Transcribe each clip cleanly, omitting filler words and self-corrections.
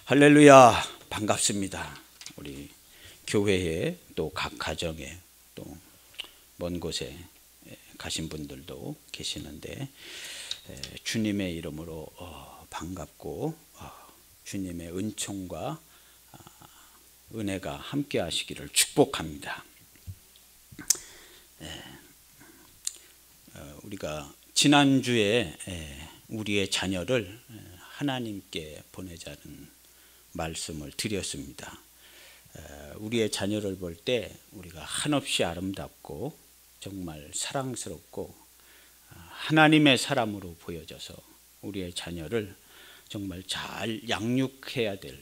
할렐루야, 반갑습니다. 우리 교회에 또 각 가정에 또 먼 곳에 가신 분들도 계시는데 주님의 이름으로 반갑고 주님의 은총과 은혜가 함께 하시기를 축복합니다. 우리가 지난주에 우리의 자녀를 하나님께 보내자는 말씀을 드렸습니다. 우리의 자녀를 볼 때 우리가 한없이 아름답고 정말 사랑스럽고 하나님의 사람으로 보여져서 우리의 자녀를 정말 잘 양육해야 될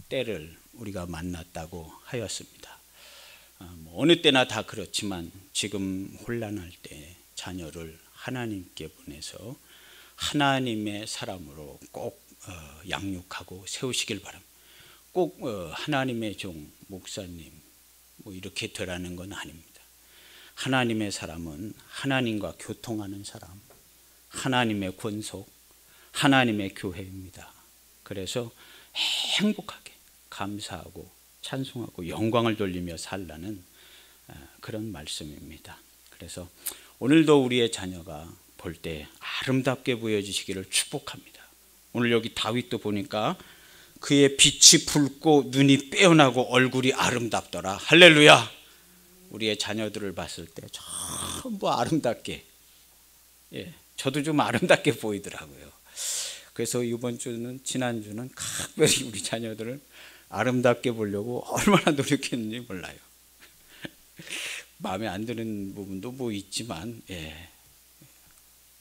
때를 우리가 만났다고 하였습니다. 어느 때나 다 그렇지만 지금 혼란할 때 자녀를 하나님께 보내서 하나님의 사람으로 꼭 양육하고 세우시길 바랍니다. 꼭 하나님의 종, 목사님 이렇게 되라는 건 아닙니다. 하나님의 사람은 하나님과 교통하는 사람, 하나님의 권속, 하나님의 교회입니다. 그래서 행복하게 감사하고 찬송하고 영광을 돌리며 살라는 그런 말씀입니다. 그래서 오늘도 우리의 자녀가 볼 때 아름답게 보여지시기를 축복합니다. 오늘 여기 다윗도 보니까 그의 빛이 붉고 눈이 빼어나고 얼굴이 아름답더라. 할렐루야. 우리의 자녀들을 봤을 때 전부 아름답게, 저도 좀 아름답게 보이더라고요. 그래서 이번 주는, 지난주는 각별히 우리 자녀들을 아름답게 보려고 얼마나 노력했는지 몰라요. 마음에 안 드는 부분도 있지만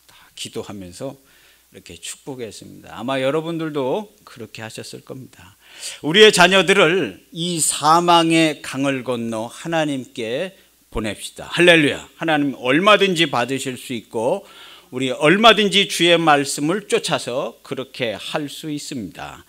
다 기도하면서 이렇게 축복했습니다. 아마 여러분들도 그렇게 하셨을 겁니다. 우리의 자녀들을 이 사망의 강을 건너 하나님께 보냅시다. 할렐루야. 하나님 얼마든지 받으실 수 있고 우리 얼마든지 주의 말씀을 쫓아서 그렇게 할 수 있습니다.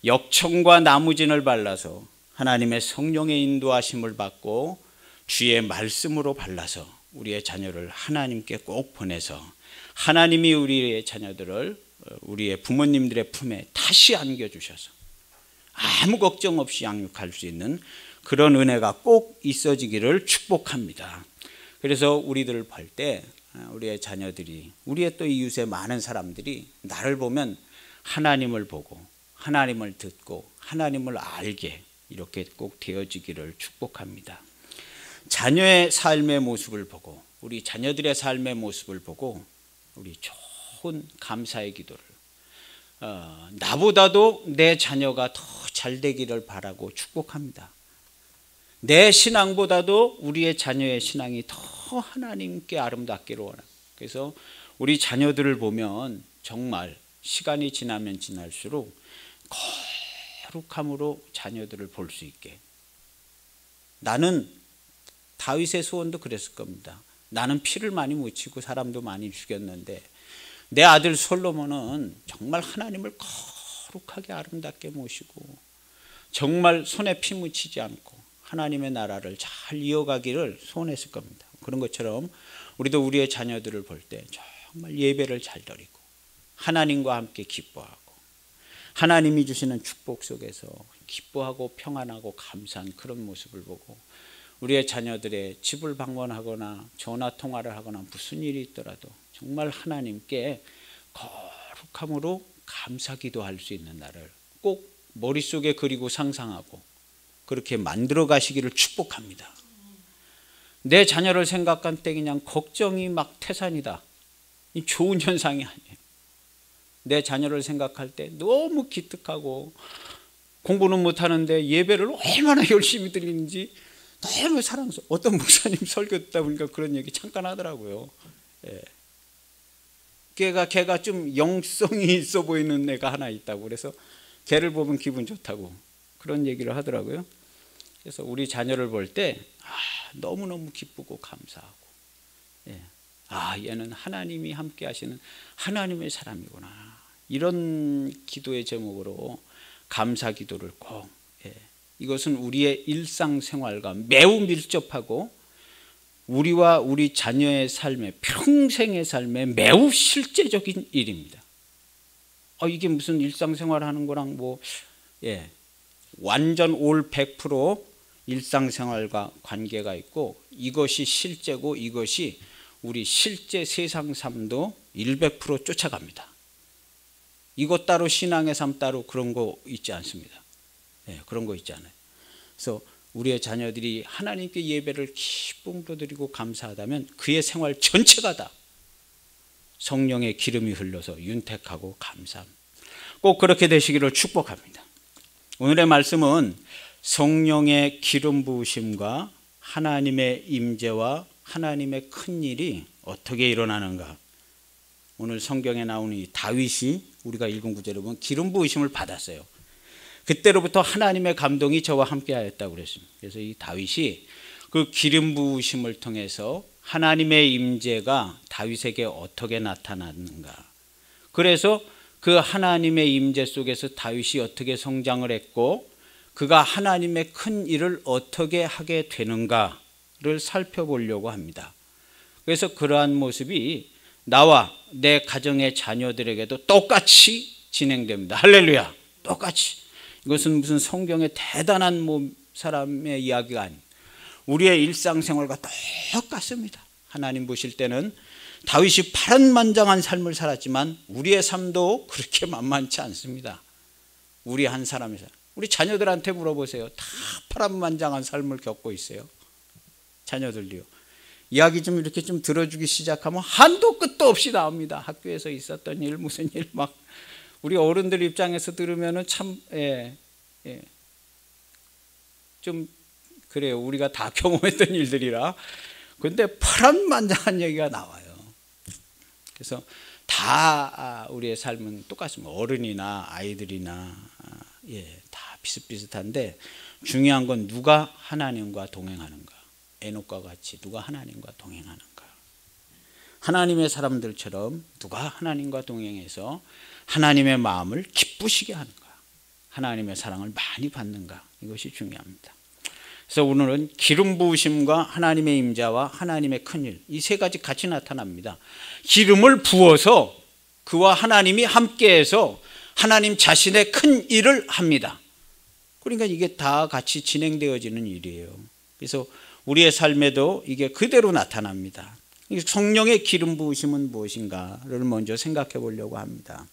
역청과 나무진을 발라서 하나님의 성령의 인도하심을 받고 주의 말씀으로 발라서 우리의 자녀를 하나님께 꼭 보내서 하나님이 우리의 자녀들을 우리의 부모님들의 품에 다시 안겨주셔서 아무 걱정 없이 양육할 수 있는 그런 은혜가 꼭 있어지기를 축복합니다. 그래서 우리들을 볼 때 우리의 자녀들이, 우리의 또 이웃의 많은 사람들이 나를 보면 하나님을 보고 하나님을 듣고 하나님을 알게 이렇게 꼭 되어지기를 축복합니다. 자녀의 삶의 모습을 보고 우리 자녀들의 삶의 모습을 보고 우리 좋은 감사의 기도를 나보다도 내 자녀가 더 잘 되기를 바라고 축복합니다. 내 신앙보다도 우리의 자녀의 신앙이 더 하나님께 아름답기를 원합니다. 그래서 우리 자녀들을 보면 정말 시간이 지나면 지날수록 거룩함으로 자녀들을 볼 수 있게. 나는 다윗의 소원도 그랬을 겁니다. 나는 피를 많이 묻히고 사람도 많이 죽였는데 내 아들 솔로몬은 정말 하나님을 거룩하게 아름답게 모시고 정말 손에 피 묻히지 않고 하나님의 나라를 잘 이어가기를 소원했을 겁니다. 그런 것처럼 우리도 우리의 자녀들을 볼 때 정말 예배를 잘 드리고 하나님과 함께 기뻐하고 하나님이 주시는 축복 속에서 기뻐하고 평안하고 감사한 그런 모습을 보고 우리의 자녀들의 집을 방문하거나 전화 통화를 하거나 무슨 일이 있더라도 정말 하나님께 거룩함으로 감사 기도할 수 있는 날을 꼭 머릿속에 그리고 상상하고 그렇게 만들어 가시기를 축복합니다. 내 자녀를 생각할 때 그냥 걱정이 막 태산이다. 이 좋은 현상이 아니에요. 내 자녀를 생각할 때 너무 기특하고 공부는 못하는데 예배를 얼마나 열심히 드리는지 너무 사랑스러워. 어떤 목사님 설교 듣다 보니까 그런 얘기 잠깐 하더라고요. 걔가 좀 영성이 있어 보이는 애가 하나 있다고 그래서 걔를 보면 기분 좋다고 그런 얘기를 하더라고요. 그래서 우리 자녀를 볼 때 너무너무 기쁘고 감사하고 얘는 하나님이 함께 하시는 하나님의 사람이구나. 이런 기도의 제목으로 감사 기도를 꼭 이것은 우리의 일상생활과 매우 밀접하고 우리와 우리 자녀의 삶에 평생의 삶에 매우 실제적인 일입니다. 이게 무슨 일상생활 하는 거랑 뭐 완전 올 100% 일상생활과 관계가 있고 이것이 실제고 이것이 우리 실제 세상 삶도 100% 쫓아갑니다. 이것 따로 신앙의 삶 따로 그런 거 있지 않습니다. 그런 거 있지 않아요. 그래서 우리의 자녀들이 하나님께 예배를 기쁨으로 드리고 감사하다면 그의 생활 전체가 다 성령의 기름이 흘러서 윤택하고 감사합니다. 꼭 그렇게 되시기를 축복합니다. 오늘의 말씀은 성령의 기름 부으심과 하나님의 임재와 하나님의 큰 일이 어떻게 일어나는가. 오늘 성경에 나오는 이 다윗이 우리가 읽은 구절에 보면 기름 부으심을 받았어요. 그때로부터 하나님의 감동이 저와 함께 하였다고 그랬습니다. 그래서 이 다윗이 그 기름 부으심을 통해서 하나님의 임재가 다윗에게 어떻게 나타났는가. 그래서 그 하나님의 임재 속에서 다윗이 어떻게 성장을 했고 그가 하나님의 큰 일을 어떻게 하게 되는가를 살펴보려고 합니다. 그래서 그러한 모습이 나와 내 가정의 자녀들에게도 똑같이 진행됩니다. 할렐루야. 똑같이. 이것은 무슨 성경의 대단한 사람의 이야기가 아닙니다. 우리의 일상생활과 똑같습니다. 하나님 보실 때는 다윗이 파란만장한 삶을 살았지만 우리의 삶도 그렇게 만만치 않습니다. 우리 한 사람의 삶. 우리 자녀들한테 물어보세요. 다 파란만장한 삶을 겪고 있어요. 자녀들도요. 이야기 좀 이렇게 좀 들어주기 시작하면 한도 끝도 없이 나옵니다. 학교에서 있었던 일, 무슨 일 막 우리 어른들 입장에서 들으면은 참 좀 그래요. 우리가 다 경험했던 일들이라. 그런데 파란만장한 얘기가 나와요. 그래서 다 우리의 삶은 똑같습니다. 어른이나 아이들이나 다 비슷비슷한데 중요한 건 누가 하나님과 동행하는가. 에녹과 같이 누가 하나님과 동행하는가. 하나님의 사람들처럼 누가 하나님과 동행해서 하나님의 마음을 기쁘시게 하는가. 하나님의 사랑을 많이 받는가. 이것이 중요합니다. 그래서 오늘은 기름 부으심과 하나님의 임재와 하나님의 큰일, 이 세 가지 같이 나타납니다. 기름을 부어서 그와 하나님이 함께해서 하나님 자신의 큰 일을 합니다. 그러니까 이게 다 같이 진행되어지는 일이에요. 그래서 우리의 삶에도 이게 그대로 나타납니다. 성령의 기름 부으심은 무엇인가를 먼저 생각해 보려고 합니다.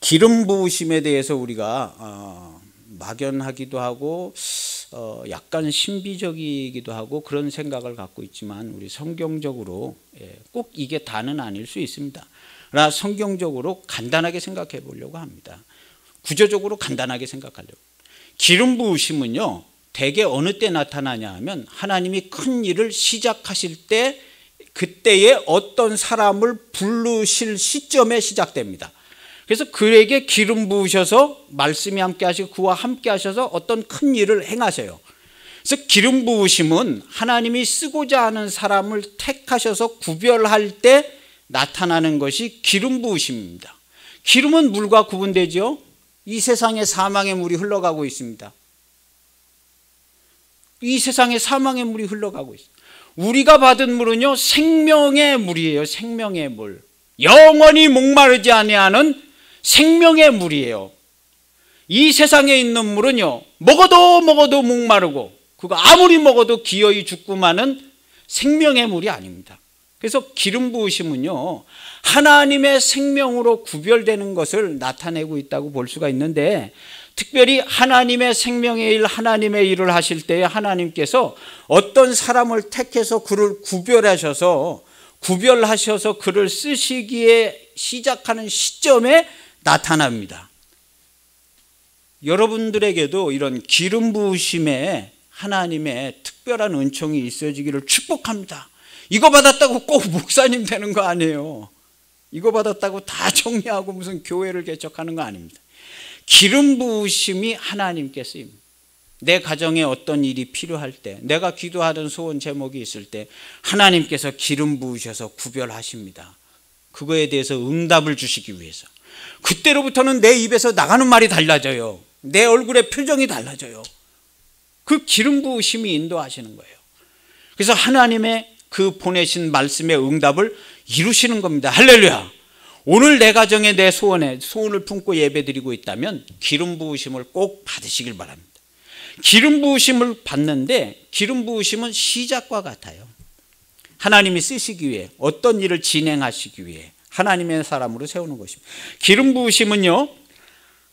기름 부으심에 대해서 우리가 막연하기도 하고 약간 신비적이기도 하고 그런 생각을 갖고 있지만 우리 성경적으로 꼭 이게 다는 아닐 수 있습니다. 그러나 성경적으로 간단하게 생각해 보려고 합니다. 구조적으로 간단하게 생각하려고. 기름 부으심은요, 대개 어느 때 나타나냐 하면 하나님이 큰 일을 시작하실 때 그때에 어떤 사람을 부르실 시점에 시작됩니다. 그래서 그에게 기름 부으셔서 말씀이 함께 하시고 그와 함께 하셔서 어떤 큰 일을 행하셔요. 그래서 기름 부으심은 하나님이 쓰고자 하는 사람을 택하셔서 구별할 때 나타나는 것이 기름 부으심입니다. 기름은 물과 구분되죠. 이 세상에 사망의 물이 흘러가고 있습니다. 이 세상에 사망의 물이 흘러가고 있습니다. 우리가 받은 물은요, 생명의 물이에요. 생명의 물. 영원히 목마르지 아니하는 생명의 물이에요. 이 세상에 있는 물은요, 먹어도 목마르고 그거 아무리 먹어도 기어이 죽고마는 생명의 물이 아닙니다. 그래서 기름 부으심은요, 하나님의 생명으로 구별되는 것을 나타내고 있다고 볼 수가 있는데, 특별히 하나님의 생명의 일, 하나님의 일을 하실 때에 하나님께서 어떤 사람을 택해서 그를 구별하셔서 그를 쓰시기에 시작하는 시점에 나타납니다. 여러분들에게도 이런 기름 부으심에 하나님의 특별한 은총이 있어지기를 축복합니다. 이거 받았다고 꼭 목사님 되는 거 아니에요. 이거 받았다고 다 정리하고 무슨 교회를 개척하는 거 아닙니다. 기름 부으심이 하나님께 쓰입니다. 내 가정에 어떤 일이 필요할 때, 내가 기도하던 소원 제목이 있을 때 하나님께서 기름 부으셔서 구별하십니다. 그거에 대해서 응답을 주시기 위해서. 그때로부터는 내 입에서 나가는 말이 달라져요. 내 얼굴의 표정이 달라져요. 그 기름 부으심이 인도하시는 거예요. 그래서 하나님의 그 보내신 말씀의 응답을 이루시는 겁니다. 할렐루야. 오늘 내 가정에 내 소원을 품고 예배드리고 있다면 기름 부으심을 꼭 받으시길 바랍니다. 기름 부으심을 받는데 기름 부으심은 시작과 같아요. 하나님이 쓰시기 위해, 어떤 일을 진행하시기 위해 하나님의 사람으로 세우는 것입니다. 기름 부으심은요,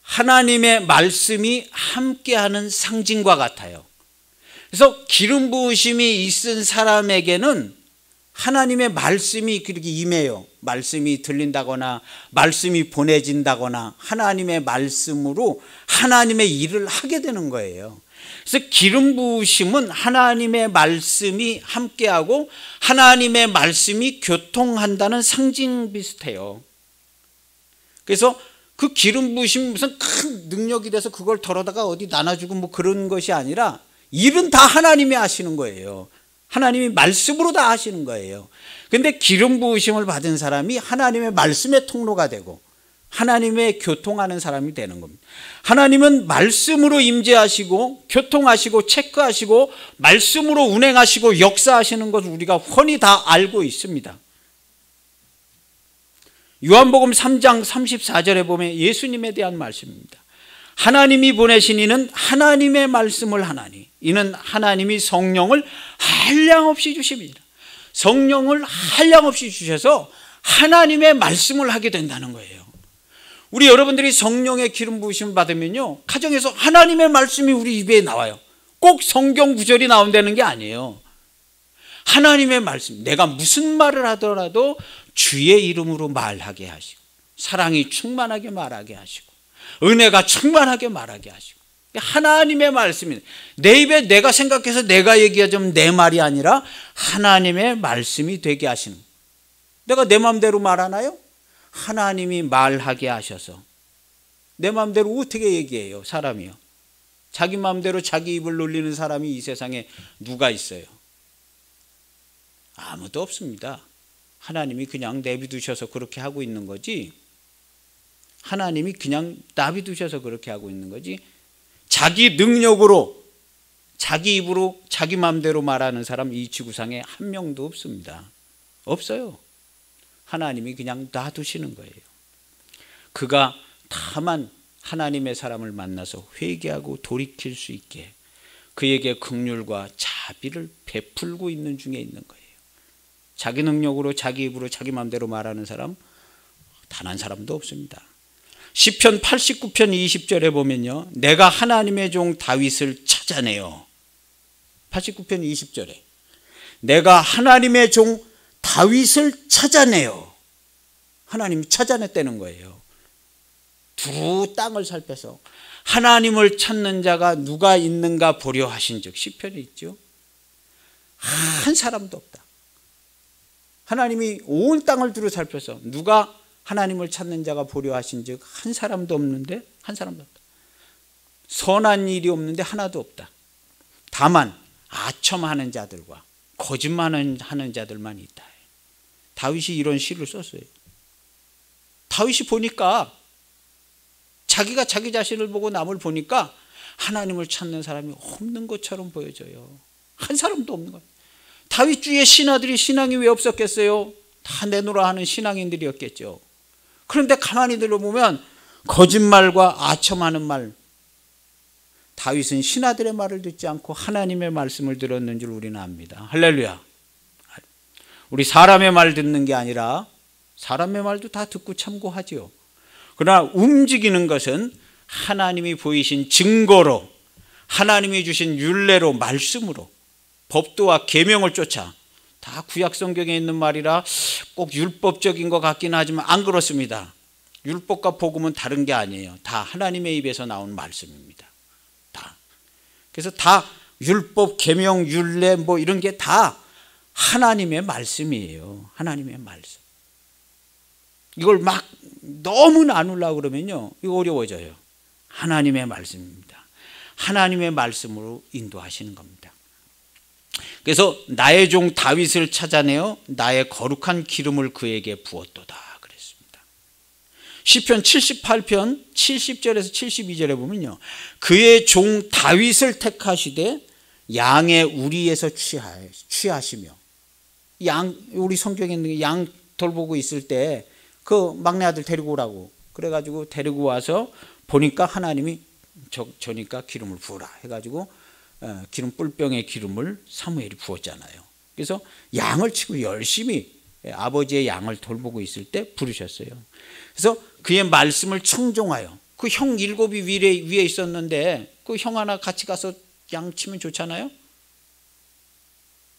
하나님의 말씀이 함께하는 상징과 같아요. 그래서 기름 부으심이 있은 사람에게는 하나님의 말씀이 그렇게 임해요. 말씀이 들린다거나 말씀이 보내진다거나 하나님의 말씀으로 하나님의 일을 하게 되는 거예요. 그래서 기름 부으심은 하나님의 말씀이 함께하고 하나님의 말씀이 교통한다는 상징 비슷해요. 그래서 그 기름 부으심이 무슨 큰 능력이 돼서 그걸 덜어다가 어디 나눠주고 뭐 그런 것이 아니라 일은 다 하나님이 하시는 거예요. 하나님이 말씀으로 다 하시는 거예요. 그런데 기름 부으심을 받은 사람이 하나님의 말씀의 통로가 되고 하나님의 교통하는 사람이 되는 겁니다. 하나님은 말씀으로 임재하시고 교통하시고 체크하시고 말씀으로 운행하시고 역사하시는 것을 우리가 훤히 다 알고 있습니다. 요한복음 3장 34절에 보면 예수님에 대한 말씀입니다. 하나님이 보내신 이는 하나님의 말씀을 하나니 이는 하나님이 성령을 한량없이 주십니다. 성령을 한량없이 주셔서 하나님의 말씀을 하게 된다는 거예요. 우리 여러분들이 성령의 기름 부으심을 받으면요, 가정에서 하나님의 말씀이 우리 입에 나와요. 꼭 성경 구절이 나온다는 게 아니에요. 하나님의 말씀, 내가 무슨 말을 하더라도 주의 이름으로 말하게 하시고 사랑이 충만하게 말하게 하시고 은혜가 충만하게 말하게 하시고 하나님의 말씀입니다. 내 입에 내가 생각해서 내가 얘기하자면 내 말이 아니라 하나님의 말씀이 되게 하시는, 내가 내 마음대로 말하나요? 하나님이 말하게 하셔서. 내 마음대로 어떻게 얘기해요? 사람이요. 자기 마음대로 자기 입을 놀리는 사람이 이 세상에 누가 있어요? 아무도 없습니다. 하나님이 그냥 내비두셔서 그렇게 하고 있는 거지, 하나님이 그냥 놔비두셔서 그렇게 하고 있는 거지, 자기 능력으로 자기 입으로 자기 마음대로 말하는 사람 이 지구상에 한 명도 없습니다. 없어요. 하나님이 그냥 놔두시는 거예요. 그가 다만 하나님의 사람을 만나서 회개하고 돌이킬 수 있게 그에게 긍휼과 자비를 베풀고 있는 중에 있는 거예요. 자기 능력으로 자기 입으로 자기 마음대로 말하는 사람 단 한 사람도 없습니다. 시편 89편 20절에 보면요, 내가 하나님의 종 다윗을 찾아내요. 89편 20절에 내가 하나님의 종 다윗을 찾아내요. 하나님이 찾아냈다는 거예요. 두루 땅을 살펴서 하나님을 찾는 자가 누가 있는가 보려 하신즉, 시편에 있죠. 한 사람도 없다. 하나님이 온 땅을 두루 살펴서 누가 하나님을 찾는 자가 보려 하신즉 한 사람도 없는데, 한 사람도 없다. 선한 일이 없는데 하나도 없다. 다만 아첨하는 자들과 거짓말하는 자들만 있다. 다윗이 이런 시를 썼어요. 다윗이 보니까, 자기가 자기 자신을 보고 남을 보니까 하나님을 찾는 사람이 없는 것처럼 보여져요. 한 사람도 없는 거예요. 다윗 주의 신하들이 신앙이 왜 없었겠어요? 다 내놓으라 하는 신앙인들이었겠죠. 그런데 가만히 들어보면 거짓말과 아첨하는 말, 다윗은 신하들의 말을 듣지 않고 하나님의 말씀을 들었는 줄 우리는 압니다. 할렐루야. 우리 사람의 말 듣는 게 아니라 사람의 말도 다 듣고 참고하지요. 그러나 움직이는 것은 하나님이 보이신 증거로, 하나님이 주신 율례로, 말씀으로, 법도와 계명을 쫓아, 다 구약 성경에 있는 말이라 꼭 율법적인 것 같기는 하지만 안 그렇습니다. 율법과 복음은 다른 게 아니에요. 다 하나님의 입에서 나온 말씀입니다. 다. 그래서 다 율법, 계명, 율례 뭐 이런 게 다 하나님의 말씀이에요. 하나님의 말씀. 이걸 막 너무 나누려고 그러면요, 이거 어려워져요. 하나님의 말씀입니다. 하나님의 말씀으로 인도하시는 겁니다. 그래서 나의 종 다윗을 찾아내어 나의 거룩한 기름을 그에게 부었도다 그랬습니다. 시편 78편 70절에서 72절에 보면요, 그의 종 다윗을 택하시되 양의 우리에서 취하시며, 양, 우리 성경에 있는 양 돌보고 있을 때 그 막내 아들 데리고 오라고. 그래가지고 데리고 와서 보니까 하나님이 저니까 기름을 부어라 해가지고 기름 뿔병에 기름을 사무엘이 부었잖아요. 그래서 양을 치고 열심히 아버지의 양을 돌보고 있을 때 부르셨어요. 그래서 그의 말씀을 청종하여, 그 형 7이 위에 있었는데 그 형 하나 같이 가서 양 치면 좋잖아요.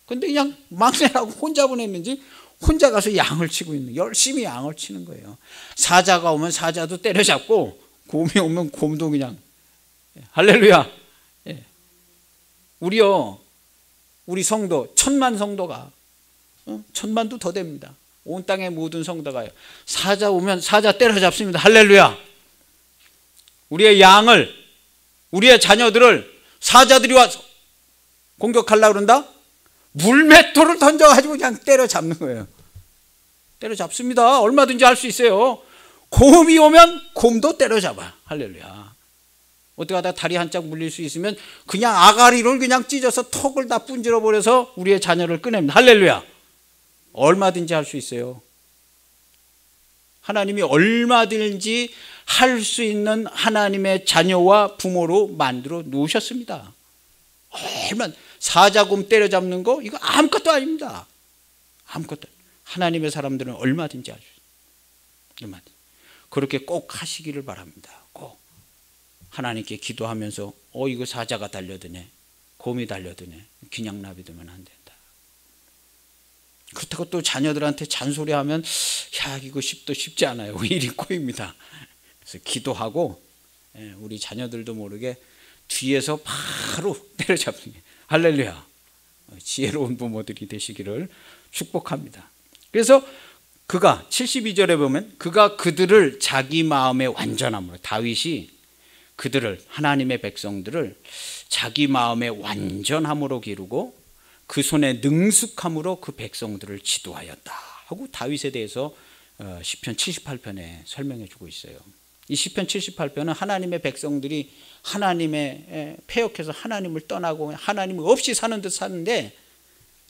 근데 그냥 막내라고 혼자 보냈는지 혼자 가서 양을 치고 있는, 열심히 양을 치는 거예요. 사자가 오면 사자도 때려잡고 곰이 오면 곰도 그냥. 할렐루야. 우리 성도 1000만 성도가 1000만도 더 됩니다. 온 땅의 모든 성도가요, 사자 오면 사자 때려잡습니다. 할렐루야. 우리의 양을, 우리의 자녀들을 사자들이 와서 공격하려고 그런다? 물맷돌을 던져가지고 그냥 때려잡는 거예요. 때려잡습니다. 얼마든지 할 수 있어요. 곰이 오면 곰도 때려잡아. 할렐루야. 어떻게 하다 다리 한짝 물릴 수 있으면 그냥 아가리를 그냥 찢어서 턱을 다 분질러 버려서 우리의 자녀를 꺼냅니다. 할렐루야. 얼마든지 할 수 있어요. 하나님이 얼마든지 할 수 있는 하나님의 자녀와 부모로 만들어 놓으셨습니다. 얼마, 사자곰 때려잡는 거 이거 아무것도 아닙니다. 아무것도. 하나님의 사람들은 얼마든지 할 수 있어요. 얼마든지. 그렇게 꼭 하시기를 바랍니다. 꼭 하나님께 기도하면서 이거 사자가 달려드네, 곰이 달려드네, 그냥 놔두면 안 된다. 그렇다고 또 자녀들한테 잔소리하면 야 이거 쉽지 않아요. 일이 꼬입니다. 그래서 기도하고 우리 자녀들도 모르게 뒤에서 바로 때려잡는 게, 할렐루야. 지혜로운 부모들이 되시기를 축복합니다. 그래서 그가 72절에 보면 그가 그들을 자기 마음의 완전함으로, 다윗이 그들을, 하나님의 백성들을 자기 마음의 완전함으로 기르고 그 손에 능숙함으로 그 백성들을 지도하였다 하고 다윗에 대해서 시편 78편에 설명해 주고 있어요. 이 시편 78편은 하나님의 백성들이 하나님의 패역해서 하나님을 떠나고 하나님 없이 사는 듯 사는데,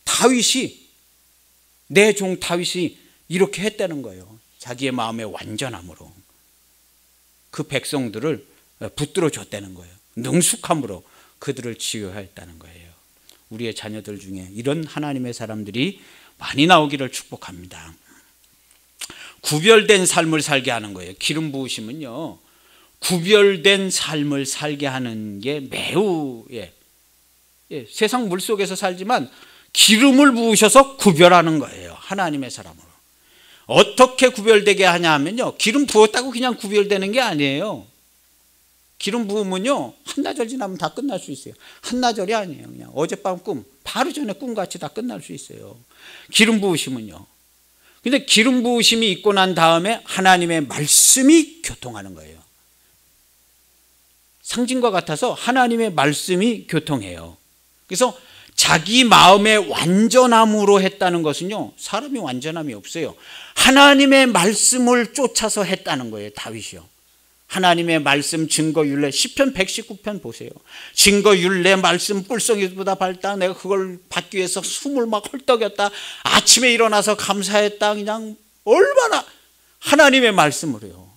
다윗이, 내 종 다윗이 이렇게 했다는 거예요. 자기의 마음의 완전함으로 그 백성들을 붙들어 줬다는 거예요. 능숙함으로 그들을 지휘하였다는 거예요. 우리의 자녀들 중에 이런 하나님의 사람들이 많이 나오기를 축복합니다. 구별된 삶을 살게 하는 거예요. 기름 부으심은요, 구별된 삶을 살게 하는 게 매우 세상 물 속에서 살지만 기름을 부으셔서 구별하는 거예요. 하나님의 사람으로. 어떻게 구별되게 하냐 하면요, 기름 부었다고 그냥 구별되는 게 아니에요. 기름 부으면요, 한나절 지나면 다 끝날 수 있어요. 한나절이 아니에요. 그냥 어젯밤 꿈, 바로 전에 꿈같이 다 끝날 수 있어요. 기름 부으심은요. 근데 기름 부으심이 있고 난 다음에 하나님의 말씀이 교통하는 거예요. 상징과 같아서 하나님의 말씀이 교통해요. 그래서 자기 마음의 완전함으로 했다는 것은요, 사람이 완전함이 없어요. 하나님의 말씀을 쫓아서 했다는 거예요. 다윗이요. 하나님의 말씀 증거윤례, 시편 119편 보세요. 증거윤례 말씀 뿔성이보다 밝다. 내가 그걸 받기 위해서 숨을 막 헐떡였다. 아침에 일어나서 감사했다. 그냥 얼마나 하나님의 말씀으로요.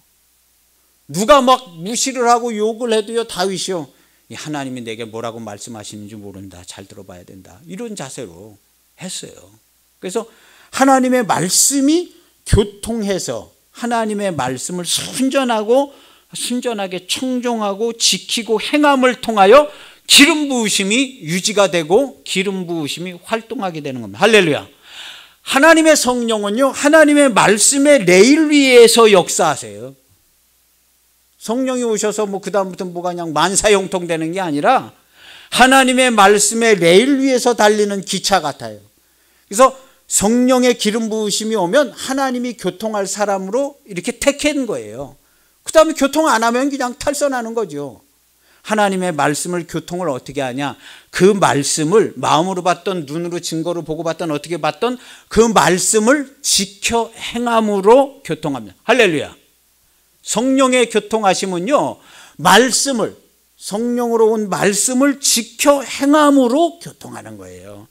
누가 막 무시를 하고 욕을 해도요, 다윗이요, 하나님이 내게 뭐라고 말씀하시는지 모른다, 잘 들어봐야 된다, 이런 자세로 했어요. 그래서 하나님의 말씀이 교통해서 하나님의 말씀을 순전하게 청종하고 지키고 행함을 통하여 기름 부으심이 유지가 되고 기름 부으심이 활동하게 되는 겁니다. 할렐루야. 하나님의 성령은요, 하나님의 말씀의 레일 위에서 역사하세요. 성령이 오셔서 그다음부터 뭐가 그냥 만사형통 되는 게 아니라 하나님의 말씀의 레일 위에서 달리는 기차 같아요. 그래서 성령의 기름 부으심이 오면 하나님이 교통할 사람으로 이렇게 택한 거예요. 그 다음에 교통 안 하면 그냥 탈선하는 거죠. 하나님의 말씀을 교통을 어떻게 하냐, 그 말씀을 마음으로 봤던 눈으로 증거로 보고 봤던 어떻게 봤던 그 말씀을 지켜 행함으로 교통합니다. 할렐루야. 성령의 교통하심은요, 말씀을, 성령으로 온 말씀을 지켜 행함으로 교통하는 거예요.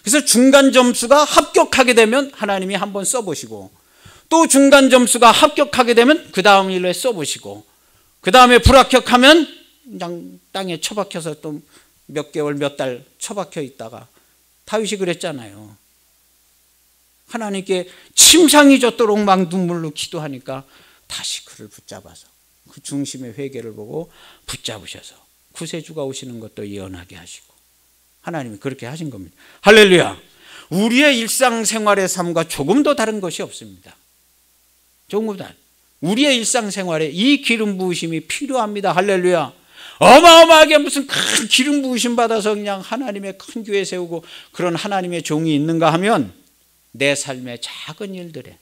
그래서 중간 점수가 합격하게 되면 하나님이 한번 써보시고, 또 중간 점수가 합격하게 되면 그 다음 일에 써보시고, 그 다음에 불합격하면 그냥 땅에 처박혀서 또 몇 개월 몇 달 처박혀 있다가, 다윗이 그랬잖아요. 하나님께 침상이 젖도록 막 눈물로 기도하니까 다시 그를 붙잡아서 그 중심의 회개를 보고 붙잡으셔서 구세주가 오시는 것도 예언하게 하시고, 하나님이 그렇게 하신 겁니다. 할렐루야. 우리의 일상생활의 삶과 조금도 다른 것이 없습니다. 조금도 다른. 우리의 일상생활에 이 기름 부으심이 필요합니다. 할렐루야. 어마어마하게 무슨 큰 기름 부으심 받아서 그냥 하나님의 큰 교회 세우고 그런 하나님의 종이 있는가 하면, 내 삶의 작은 일들에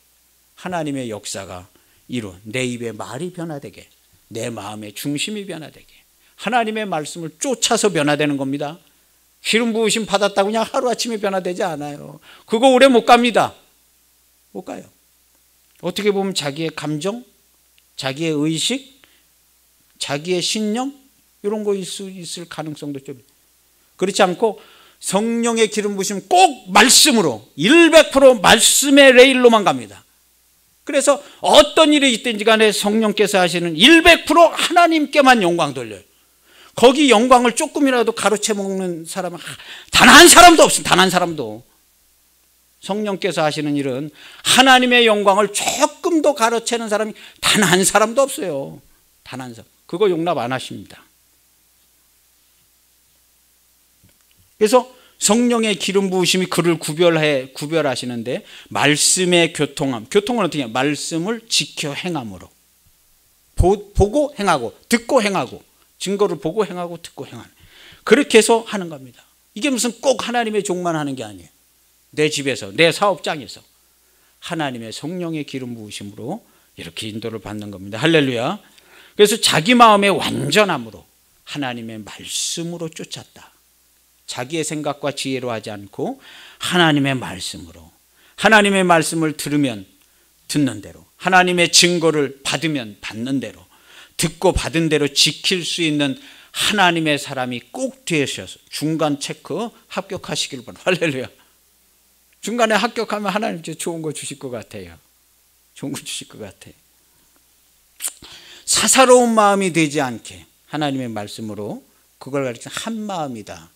하나님의 역사가 이루, 내 입의 말이 변화되게, 내 마음의 중심이 변화되게, 하나님의 말씀을 쫓아서 변화되는 겁니다. 기름 부으심 받았다고 그냥 하루아침에 변화되지 않아요. 그거 오래 못 갑니다. 못 가요. 어떻게 보면 자기의 감정, 자기의 의식, 자기의 신념, 이런 거 있을 가능성도 좀. 그렇지 않고 성령의 기름 부으심 꼭 말씀으로 100% 말씀의 레일로만 갑니다. 그래서 어떤 일이 있든지 간에 성령께서 하시는 100% 하나님께만 영광 돌려요. 거기 영광을 조금이라도 가로채 먹는 사람은 단 한 사람도 없습니다. 단 한 사람도. 성령께서 하시는 일은 하나님의 영광을 조금도 가로채는 사람이 단 한 사람도 없어요. 단 한 사람. 그거 용납 안 하십니다. 그래서 성령의 기름 부으심이 그를 구별하시는데, 말씀의 교통함. 교통은 어떻게 해요? 말씀을 지켜 행함으로. 보고 행하고, 듣고 행하고, 증거를 보고 행하고 듣고 행하는, 그렇게 해서 하는 겁니다. 이게 무슨 꼭 하나님의 종만 하는 게 아니에요. 내 집에서, 내 사업장에서 하나님의 성령의 기름 부으심으로 이렇게 인도를 받는 겁니다. 할렐루야. 그래서 자기 마음의 완전함으로 하나님의 말씀으로 쫓았다. 자기의 생각과 지혜로 하지 않고 하나님의 말씀으로, 하나님의 말씀을 들으면 듣는 대로, 하나님의 증거를 받으면 받는 대로, 듣고 받은 대로 지킬 수 있는 하나님의 사람이 꼭 되셔서 중간 체크 합격하시길 바랍니다. 할렐루야. 중간에 합격하면 하나님 좋은 거 주실 것 같아요. 좋은 거 주실 것 같아요. 사사로운 마음이 되지 않게 하나님의 말씀으로 그걸 가리키는 한 마음이다.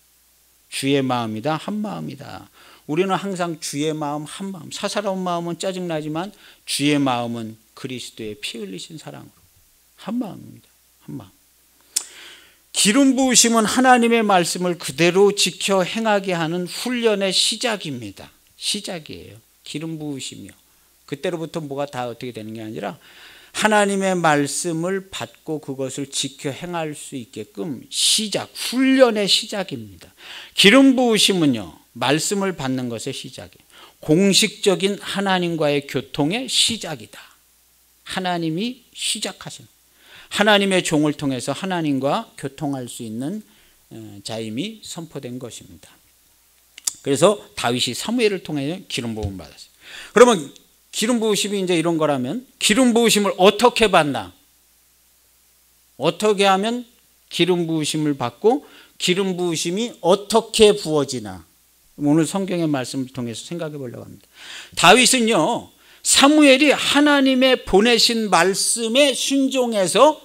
주의 마음이다. 한 마음이다. 우리는 항상 주의 마음, 한 마음. 사사로운 마음은 짜증나지만 주의 마음은 그리스도의 피 흘리신 사랑으로 한 마음입니다. 한 마음. 기름 부으심은 하나님의 말씀을 그대로 지켜 행하게 하는 훈련의 시작입니다. 시작이에요. 기름 부으심이요. 그때로부터 뭐가 다 어떻게 되는 게 아니라 하나님의 말씀을 받고 그것을 지켜 행할 수 있게끔 시작, 훈련의 시작입니다. 기름 부으심은요, 말씀을 받는 것의 시작이에요. 공식적인 하나님과의 교통의 시작이다. 하나님이 시작하신, 하나님의 종을 통해서 하나님과 교통할 수 있는 자임이 선포된 것입니다. 그래서 다윗이 사무엘을 통해 기름 부음을 받았어요. 그러면 기름 부으심이 이제 이런 거라면 기름 부으심을 어떻게 받나? 어떻게 하면 기름 부으심을 받고 기름 부으심이 어떻게 부어지나? 오늘 성경의 말씀을 통해서 생각해 보려고 합니다. 다윗은요, 사무엘이 하나님의 보내신 말씀에 순종해서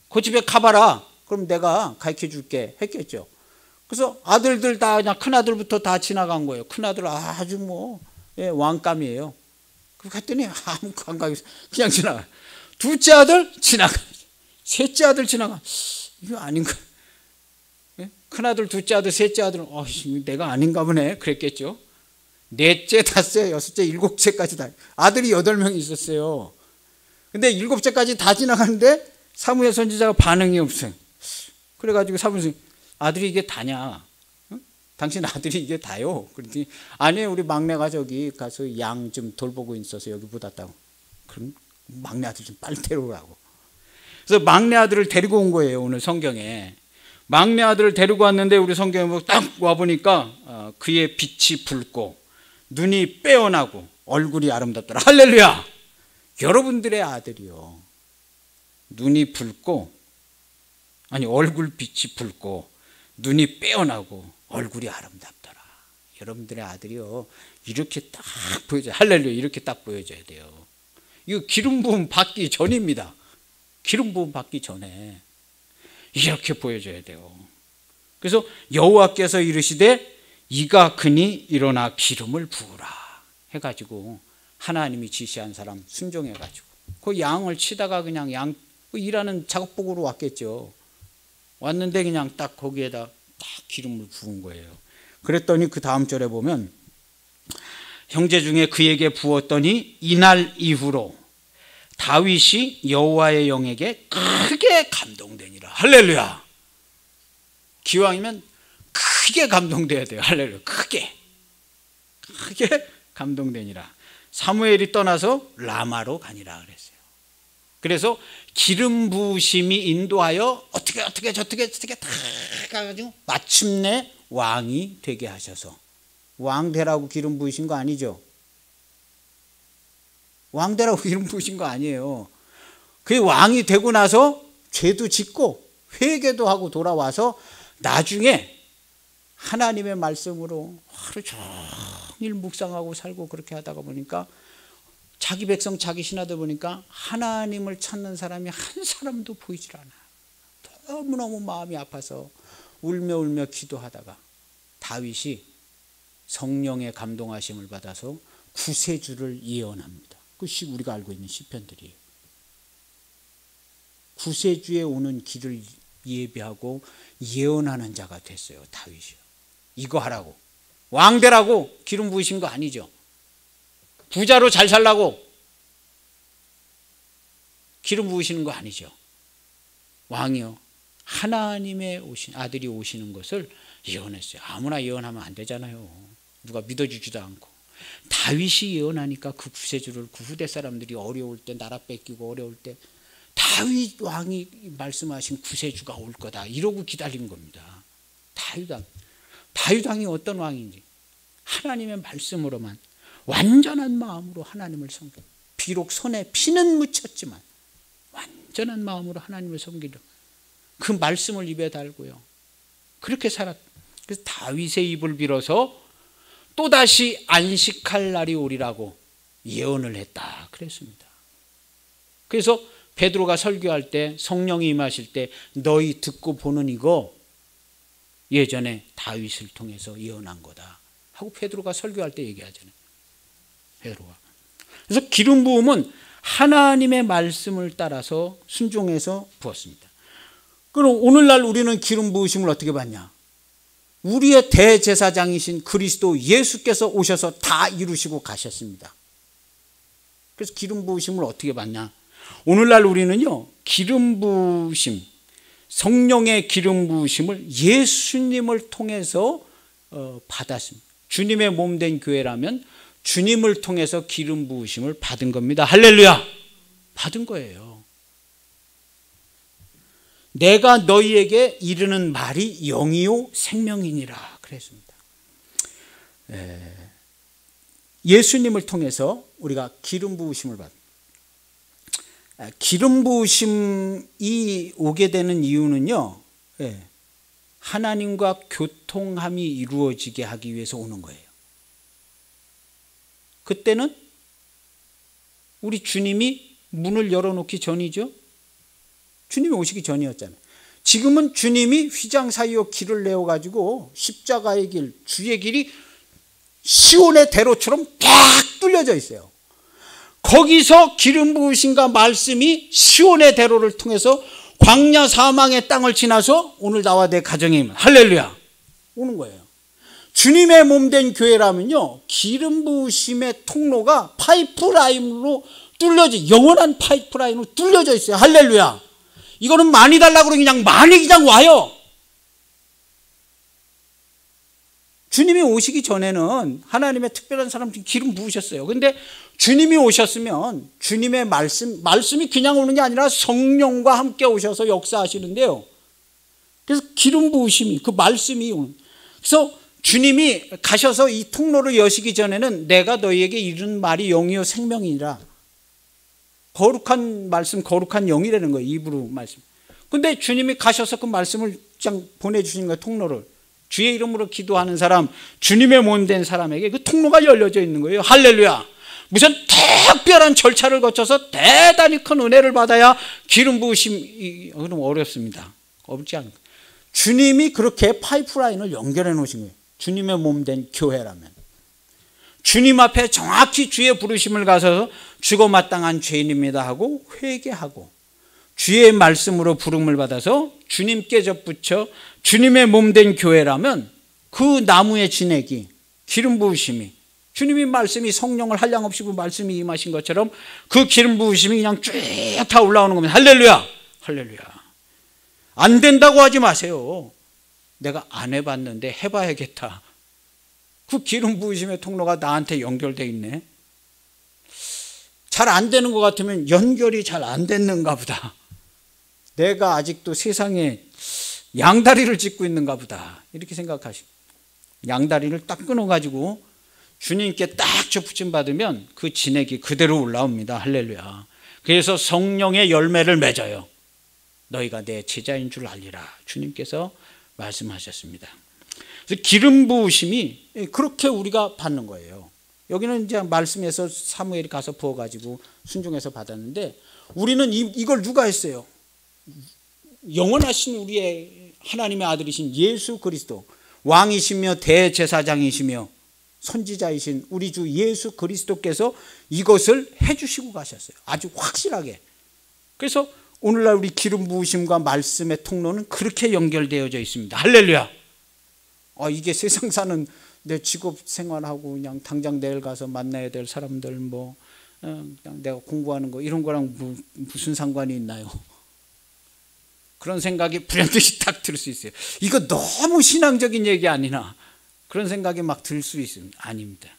그 집에 가봐라. 그럼 내가 가르쳐 줄게 했겠죠. 그래서 아들들 다 그냥 큰아들부터 다 지나간 거예요. 큰아들 아주 뭐 왕감이에요. 그랬더니 아무 감각이 없어. 그냥 지나가. 둘째 아들 지나가. 셋째 아들 지나가. 이거 아닌가? 큰아들, 둘째 아들, 셋째 아들은 내가 아닌가 보네 그랬겠죠. 넷째, 다섯째, 여섯째, 일곱째까지 다. 아들이 8명이 있었어요. 근데 7째까지 다 지나가는데 사무엘 선지자가 반응이 없어요. 그래가지고 사무엘 선지자, 아들이 이게 다냐? 당신 아들이 이게 다요? 그랬더니 아니에요, 우리 막내가 저기 가서 양 좀 돌보고 있어서 여기 묻었다고. 그럼 막내 아들 좀 빨리 데려오라고. 그래서 막내 아들을 데리고 온 거예요. 오늘 성경에 막내 아들을 데리고 왔는데 우리 성경에 딱 와보니까 그의 빛이 붉고 눈이 빼어나고 얼굴이 아름답더라. 할렐루야. 여러분들의 아들이요, 눈이 붉고, 아니 얼굴 빛이 붉고 눈이 빼어나고 얼굴이 아름답더라. 여러분들의 아들이요, 이렇게 딱 보여줘야, 할렐루야, 이렇게 딱 보여줘야 돼요. 이거 기름 부음 받기 전입니다. 기름 부음 받기 전에 이렇게 보여줘야 돼요. 그래서 여호와께서 이르시되 이가 그니 일어나 기름을 부으라 해가지고 하나님이 지시한 사람 순종해가지고 그 양을 치다가 그냥 양 일하는 작업복으로 왔겠죠. 왔는데 그냥 딱 거기에다 딱 기름을 부은 거예요. 그랬더니 그 다음 절에 보면 형제 중에 그에게 부었더니 이날 이후로 다윗이 여호와의 영에게 크게 감동되니라. 할렐루야. 기왕이면 크게 감동돼야 돼요. 할렐루야. 크게 감동되니라. 사무엘이 떠나서 라마로 가니라 그랬어요. 그래서 기름 부으심이 인도하여 어떻게 다 가가지고 마침내 왕이 되게 하셔서, 왕 되라고 기름 부으신 거 아니죠? 왕 되라고 기름 부으신 거 아니에요. 그 왕이 되고 나서 죄도 짓고 회개도 하고 돌아와서 나중에 하나님의 말씀으로 하루 종일 묵상하고 살고 그렇게 하다가 보니까 자기 백성 자기 신하들 보니까 하나님을 찾는 사람이 한 사람도 보이질 않아요. 너무너무 마음이 아파서 울며 기도하다가 다윗이 성령의 감동하심을 받아서 구세주를 예언합니다. 그것이 우리가 알고 있는 시편들이에요. 구세주에 오는 길을 예비하고 예언하는 자가 됐어요. 다윗이요. 이거 하라고, 왕 되라고 기름 부으신 거 아니죠. 부자로 잘 살라고 기름 부으시는 거 아니죠. 왕이요, 하나님의 오신 아들이 오시는 것을 예언했어요. 아무나 예언하면 안 되잖아요. 누가 믿어주지도 않고. 다윗이 예언하니까 그 구세주를, 그 후대 사람들이 어려울 때, 나라 뺏기고 어려울 때 다윗 왕이 말씀하신 구세주가 올 거다 이러고 기다린 겁니다. 다윗 왕이 어떤 왕인지 하나님의 말씀으로만 완전한 마음으로 하나님을 섬겨, 비록 손에 피는 묻혔지만 완전한 마음으로 하나님을 섬기려 그 말씀을 입에 달고요, 그렇게 살았. 그래서 다윗의 입을 빌어서 또다시 안식할 날이 오리라고 예언을 했다 그랬습니다. 그래서 베드로가 설교할 때 성령이 임하실 때 너희 듣고 보는 이거 예전에 다윗을 통해서 예언한 거다 하고 베드로가 설교할 때 얘기하잖아요. 베드로가. 그래서 기름 부음은 하나님의 말씀을 따라서 순종해서 부었습니다. 그럼 오늘날 우리는 기름 부으심을 어떻게 받냐? 우리의 대제사장이신 그리스도 예수께서 오셔서 다 이루시고 가셨습니다. 그래서 기름 부으심을 어떻게 받냐? 오늘날 우리는요, 기름 부으심, 성령의 기름 부으심을 예수님을 통해서 받았습니다. 주님의 몸 된 교회라면 주님을 통해서 기름 부으심을 받은 겁니다. 할렐루야. 받은 거예요. 내가 너희에게 이르는 말이 영이요 생명이니라 그랬습니다. 예수님을 통해서 우리가 기름 부으심을 받습니다. 기름 부으심이 오게 되는 이유는요, 하나님과 교통함이 이루어지게 하기 위해서 오는 거예요. 그때는 우리 주님이 문을 열어놓기 전이죠. 주님이 오시기 전이었잖아요. 지금은 주님이 휘장 사이로 길을 내어가지고 십자가의 길, 주의 길이 시온의 대로처럼 쫙 뚫려져 있어요. 거기서 기름 부으심과 말씀이 시온의 대로를 통해서 광야 사망의 땅을 지나서 오늘 나와 내 가정에 있는 할렐루야 오는 거예요. 주님의 몸된 교회라면요, 기름 부으심의 통로가 파이프라인으로 뚫려져, 영원한 파이프라인으로 뚫려져 있어요. 할렐루야. 이거는 많이 달라고 그냥 많이 그냥 와요. 주님이 오시기 전에는 하나님의 특별한 사람들이 기름 부으셨어요. 그런데 주님이 오셨으면 주님의 말씀이 그냥 오는 게 아니라 성령과 함께 오셔서 역사하시는데요. 그래서 기름 부으심이, 그 말씀이 오는. 그래서 주님이 가셔서 이 통로를 여시기 전에는 내가 너희에게 이른 말이 영이요 생명이니라. 거룩한 말씀, 거룩한 영이라는 거예요. 이브루 말씀. 근데 주님이 가셔서 그 말씀을 그냥 보내주신 거예요. 통로를. 주의 이름으로 기도하는 사람, 주님의 몸 된 사람에게 그 통로가 열려져 있는 거예요. 할렐루야. 무슨 특별한 절차를 거쳐서 대단히 큰 은혜를 받아야 기름 부으심이 그럼 어렵습니다. 어렵지 않고 주님이 그렇게 파이프라인을 연결해 놓으신 거예요. 주님의 몸 된 교회라면 주님 앞에 정확히 주의 부르심을 가서 죽어 마땅한 죄인입니다 하고 회개하고 주의 말씀으로 부름을 받아서 주님께 접붙여 주님의 몸 된 교회라면 그 나무의 진액이 기름 부으심이 주님의 말씀이 성령을 한량없이 그 말씀이 임하신 것처럼 그 기름 부으심이 그냥 쭉 다 올라오는 겁니다. 할렐루야. 할렐루야. 안 된다고 하지 마세요. 내가 안 해봤는데 해봐야겠다. 그 기름 부으심의 통로가 나한테 연결되어 있네. 잘 안 되는 것 같으면 연결이 잘 안 됐는가 보다. 내가 아직도 세상에 양다리를 짚고 있는가 보다. 이렇게 생각하시고 양다리를 딱 끊어가지고 주님께 딱 접붙임 받으면 그 진액이 그대로 올라옵니다. 할렐루야. 그래서 성령의 열매를 맺어요. 너희가 내 제자인 줄 알리라. 주님께서 말씀하셨습니다. 그래서 기름 부으심이 그렇게 우리가 받는 거예요. 여기는 이제 말씀에서 사무엘이 가서 부어가지고 순종해서 받았는데 우리는 이걸 누가 했어요? 영원하신 우리의 하나님의 아들이신 예수 그리스도 왕이시며 대제사장이시며 선지자이신 우리 주 예수 그리스도께서 이것을 해주시고 가셨어요. 아주 확실하게. 그래서 오늘날 우리 기름 부으심과 말씀의 통로는 그렇게 연결되어져 있습니다. 할렐루야. 이게 세상 사는 내 직업 생활하고 그냥 당장 내일 가서 만나야 될 사람들 그냥 내가 공부하는 거 이런 거랑 무슨 상관이 있나요? 그런 생각이 불현듯이 딱 들 수 있어요. 이거 너무 신앙적인 얘기 아니나 그런 생각이 막 들 수 있습니다. 아닙니다.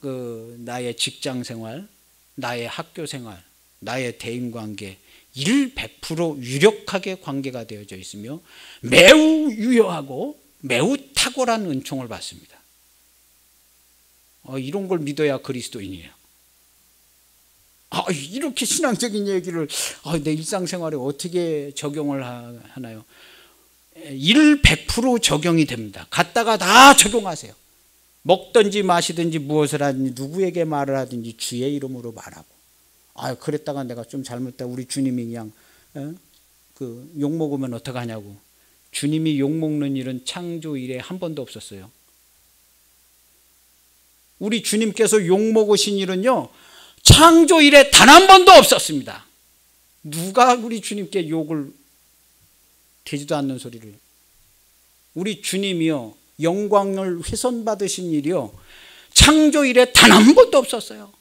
나의 직장 생활, 나의 학교 생활, 나의 대인관계 100% 유력하게 관계가 되어져 있으며 매우 유효하고 매우 탁월한 은총을 받습니다. 이런 걸 믿어야 그리스도인이에요. 이렇게 신앙적인 얘기를 내 일상생활에 어떻게 적용을 하나요? 100% 적용이 됩니다. 갖다가 다 적용하세요. 먹든지 마시든지 무엇을 하든지 누구에게 말을 하든지 주의 이름으로 말하고 그랬다가 내가 좀 잘못했다. 우리 주님이 그냥 욕 먹으면 어떡하냐고. 주님이 욕 먹는 일은 창조 이래 한 번도 없었어요. 우리 주님께서 욕 먹으신 일은요 창조 이래 단 한 번도 없었습니다. 누가 우리 주님께 욕을 되지도 않는 소리를. 우리 주님이요 영광을 훼손받으신 일이요 창조 이래 단 한 번도 없었어요.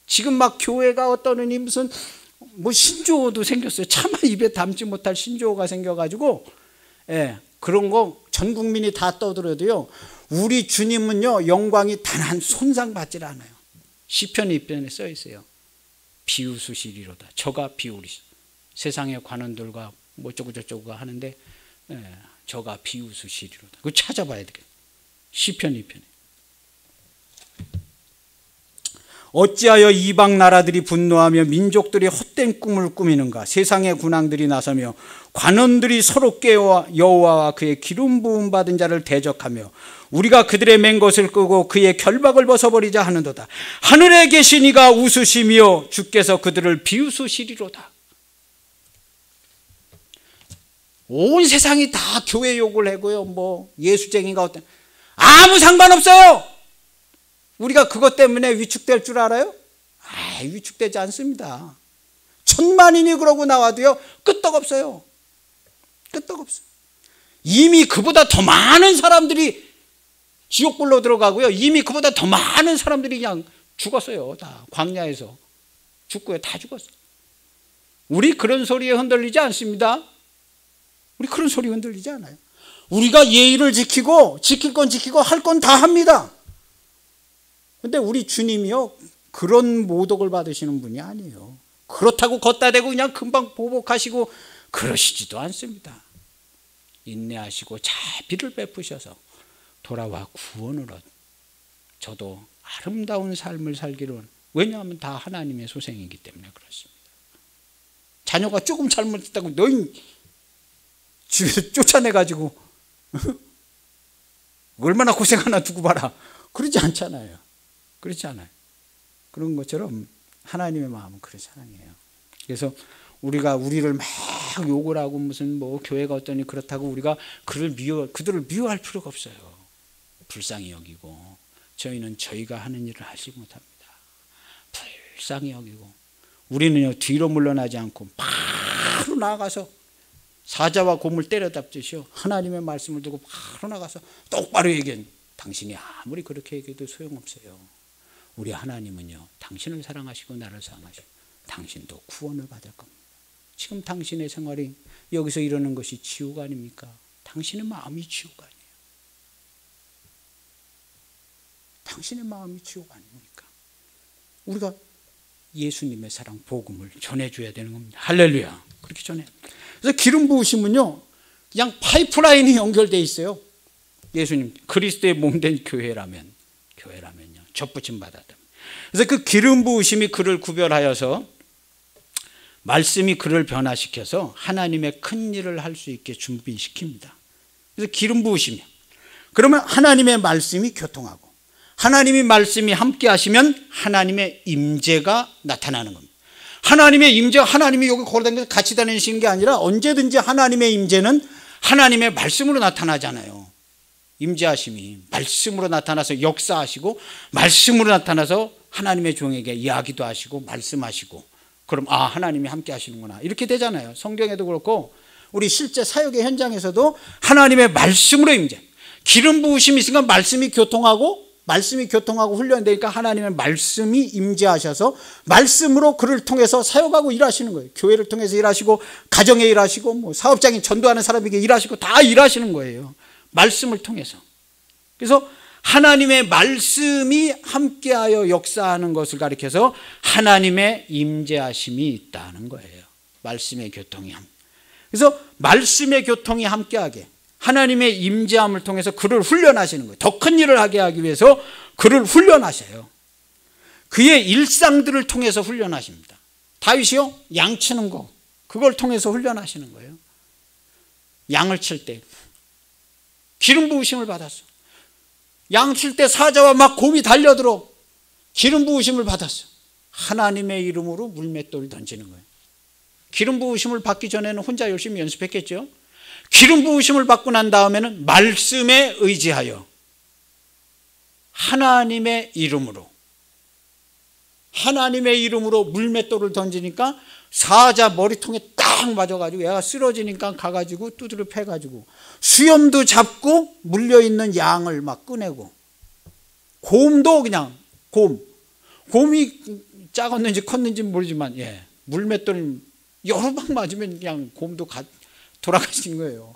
지금 막 교회가 어떠느니 무슨 신조어도 생겼어요. 차마 입에 담지 못할 신조어가 생겨가지고 그런 거 전 국민이 다 떠들어도요 우리 주님은요 영광이 단 한 손상받질 않아요. 시편 2편에 써 있어요. 비웃으시리로다. 저가 비우리시. 세상의 관원들과 어쩌고 저쩌고 하는데 저가 비웃으시리로다. 그거 찾아봐야 되겠어요. 시편 2편에. 어찌하여 이방 나라들이 분노하며 민족들이 헛된 꿈을 꾸미는가. 세상의 군왕들이 나서며 관원들이 서로 여호와와 그의 기름 부음 받은 자를 대적하며 우리가 그들의 맨 것을 끄고 그의 결박을 벗어버리자 하는도다. 하늘에 계신 이가 웃으시며 주께서 그들을 비웃으시리로다. 온 세상이 다 교회 욕을 하고요 예수쟁이가 어떤 아무 상관없어요. 우리가 그것 때문에 위축될 줄 알아요? 위축되지 않습니다. 천만인이 그러고 나와도요 끄떡없어요. 끄떡없어요. 이미 그보다 더 많은 사람들이 지옥불로 들어가고요 이미 그보다 더 많은 사람들이 그냥 죽었어요. 다 광야에서 죽고요 다 죽었어요. 우리 그런 소리에 흔들리지 않습니다. 우리 그런 소리에 흔들리지 않아요. 우리가 예의를 지키고 지킬 건 지키고 할 건 다 합니다. 근데 우리 주님이요 그런 모독을 받으시는 분이 아니에요. 그렇다고 걷다 대고 그냥 금방 보복하시고 그러시지도 않습니다. 인내하시고 자비를 베푸셔서 돌아와 구원을 얻. 저도 아름다운 삶을 살기로. 왜냐하면 다 하나님의 소생이기 때문에 그렇습니다. 자녀가 조금 잘못했다고 너희 집에서 쫓아내가지고 얼마나 고생하나 두고 봐라. 그러지 않잖아요. 그렇지 않아요? 그런 것처럼 하나님의 마음은 그런 사랑이에요. 그래서 우리가 우리를 막 욕을 하고 무슨 뭐 교회가 어떠니 그렇다고 우리가 그들을 미워할 필요가 없어요. 불쌍히 여기고 저희는 저희가 하는 일을 하지 못합니다. 불쌍히 여기고 우리는요 뒤로 물러나지 않고 바로 나아가서 사자와 곰을 때려잡듯이요 하나님의 말씀을 두고 바로 나가서 똑바로 얘기해. 당신이 아무리 그렇게 얘기해도 소용없어요. 우리 하나님은요 당신을 사랑하시고 나를 사랑하시고 당신도 구원을 받을 겁니다. 지금 당신의 생활이 여기서 이러는 것이 지옥 아닙니까? 당신의 마음이 지옥 아니에요. 당신의 마음이 지옥 아닙니까? 우리가 예수님의 사랑 복음을 전해줘야 되는 겁니다. 할렐루야. 그렇게 전해. 그래서 기름 부으심은요 그냥 파이프라인이 연결되어 있어요. 예수님 그리스도의 몸된 교회라면요 접붙임 받았다. 그래서 그 기름 부으심이 그를 구별하여서 말씀이 그를 변화시켜서 하나님의 큰 일을 할 수 있게 준비시킵니다. 그래서 기름 부으심이요. 그러면 하나님의 말씀이 교통하고 하나님의 말씀이 함께 하시면 하나님의 임재가 나타나는 겁니다. 하나님의 임재, 하나님이 여기 걸어다니면서 같이 다니시는 게 아니라 언제든지 하나님의 임재는 하나님의 말씀으로 나타나잖아요. 임재하심이 말씀으로 나타나서 역사하시고 말씀으로 나타나서 하나님의 종에게 이야기도 하시고 말씀하시고 그럼 하나님이 함께 하시는구나 이렇게 되잖아요. 성경에도 그렇고 우리 실제 사역의 현장에서도 하나님의 말씀으로 임재, 기름 부으심이 있으니까 말씀이 교통하고 훈련되니까 하나님의 말씀이 임재하셔서 말씀으로 그를 통해서 사역하고 일하시는 거예요. 교회를 통해서 일하시고 가정에 일하시고 뭐 사업장에 전도하는 사람에게 일하시고 다 일하시는 거예요. 말씀을 통해서. 그래서 하나님의 말씀이 함께하여 역사하는 것을 가리켜서 하나님의 임재하심이 있다는 거예요. 말씀의 교통이 그래서 말씀의 교통이 함께하게 하나님의 임재함을 통해서 그를 훈련하시는 거예요. 더 큰 일을 하게 하기 위해서 그를 훈련하셔요. 그의 일상들을 통해서 훈련하십니다. 다윗이요 양 치는 거 그걸 통해서 훈련하시는 거예요. 양을 칠 때 기름 부으심을 받았어. 양 칠 때 사자와 막 곰이 달려들어 기름 부으심을 받았어. 하나님의 이름으로 물맷돌을 던지는 거예요. 기름 부으심을 받기 전에는 혼자 열심히 연습했겠죠. 기름 부으심을 받고 난 다음에는 말씀에 의지하여 하나님의 이름으로 물맷돌을 던지니까 사자 머리통에 딱 맞아가지고 얘가 쓰러지니까 가가지고 두드려 패가지고 수염도 잡고 물려있는 양을 막 꺼내고 곰도 그냥 곰이 작았는지 컸는지 모르지만 물맷돌 여러 방 맞으면 그냥 곰도 돌아가시는 거예요.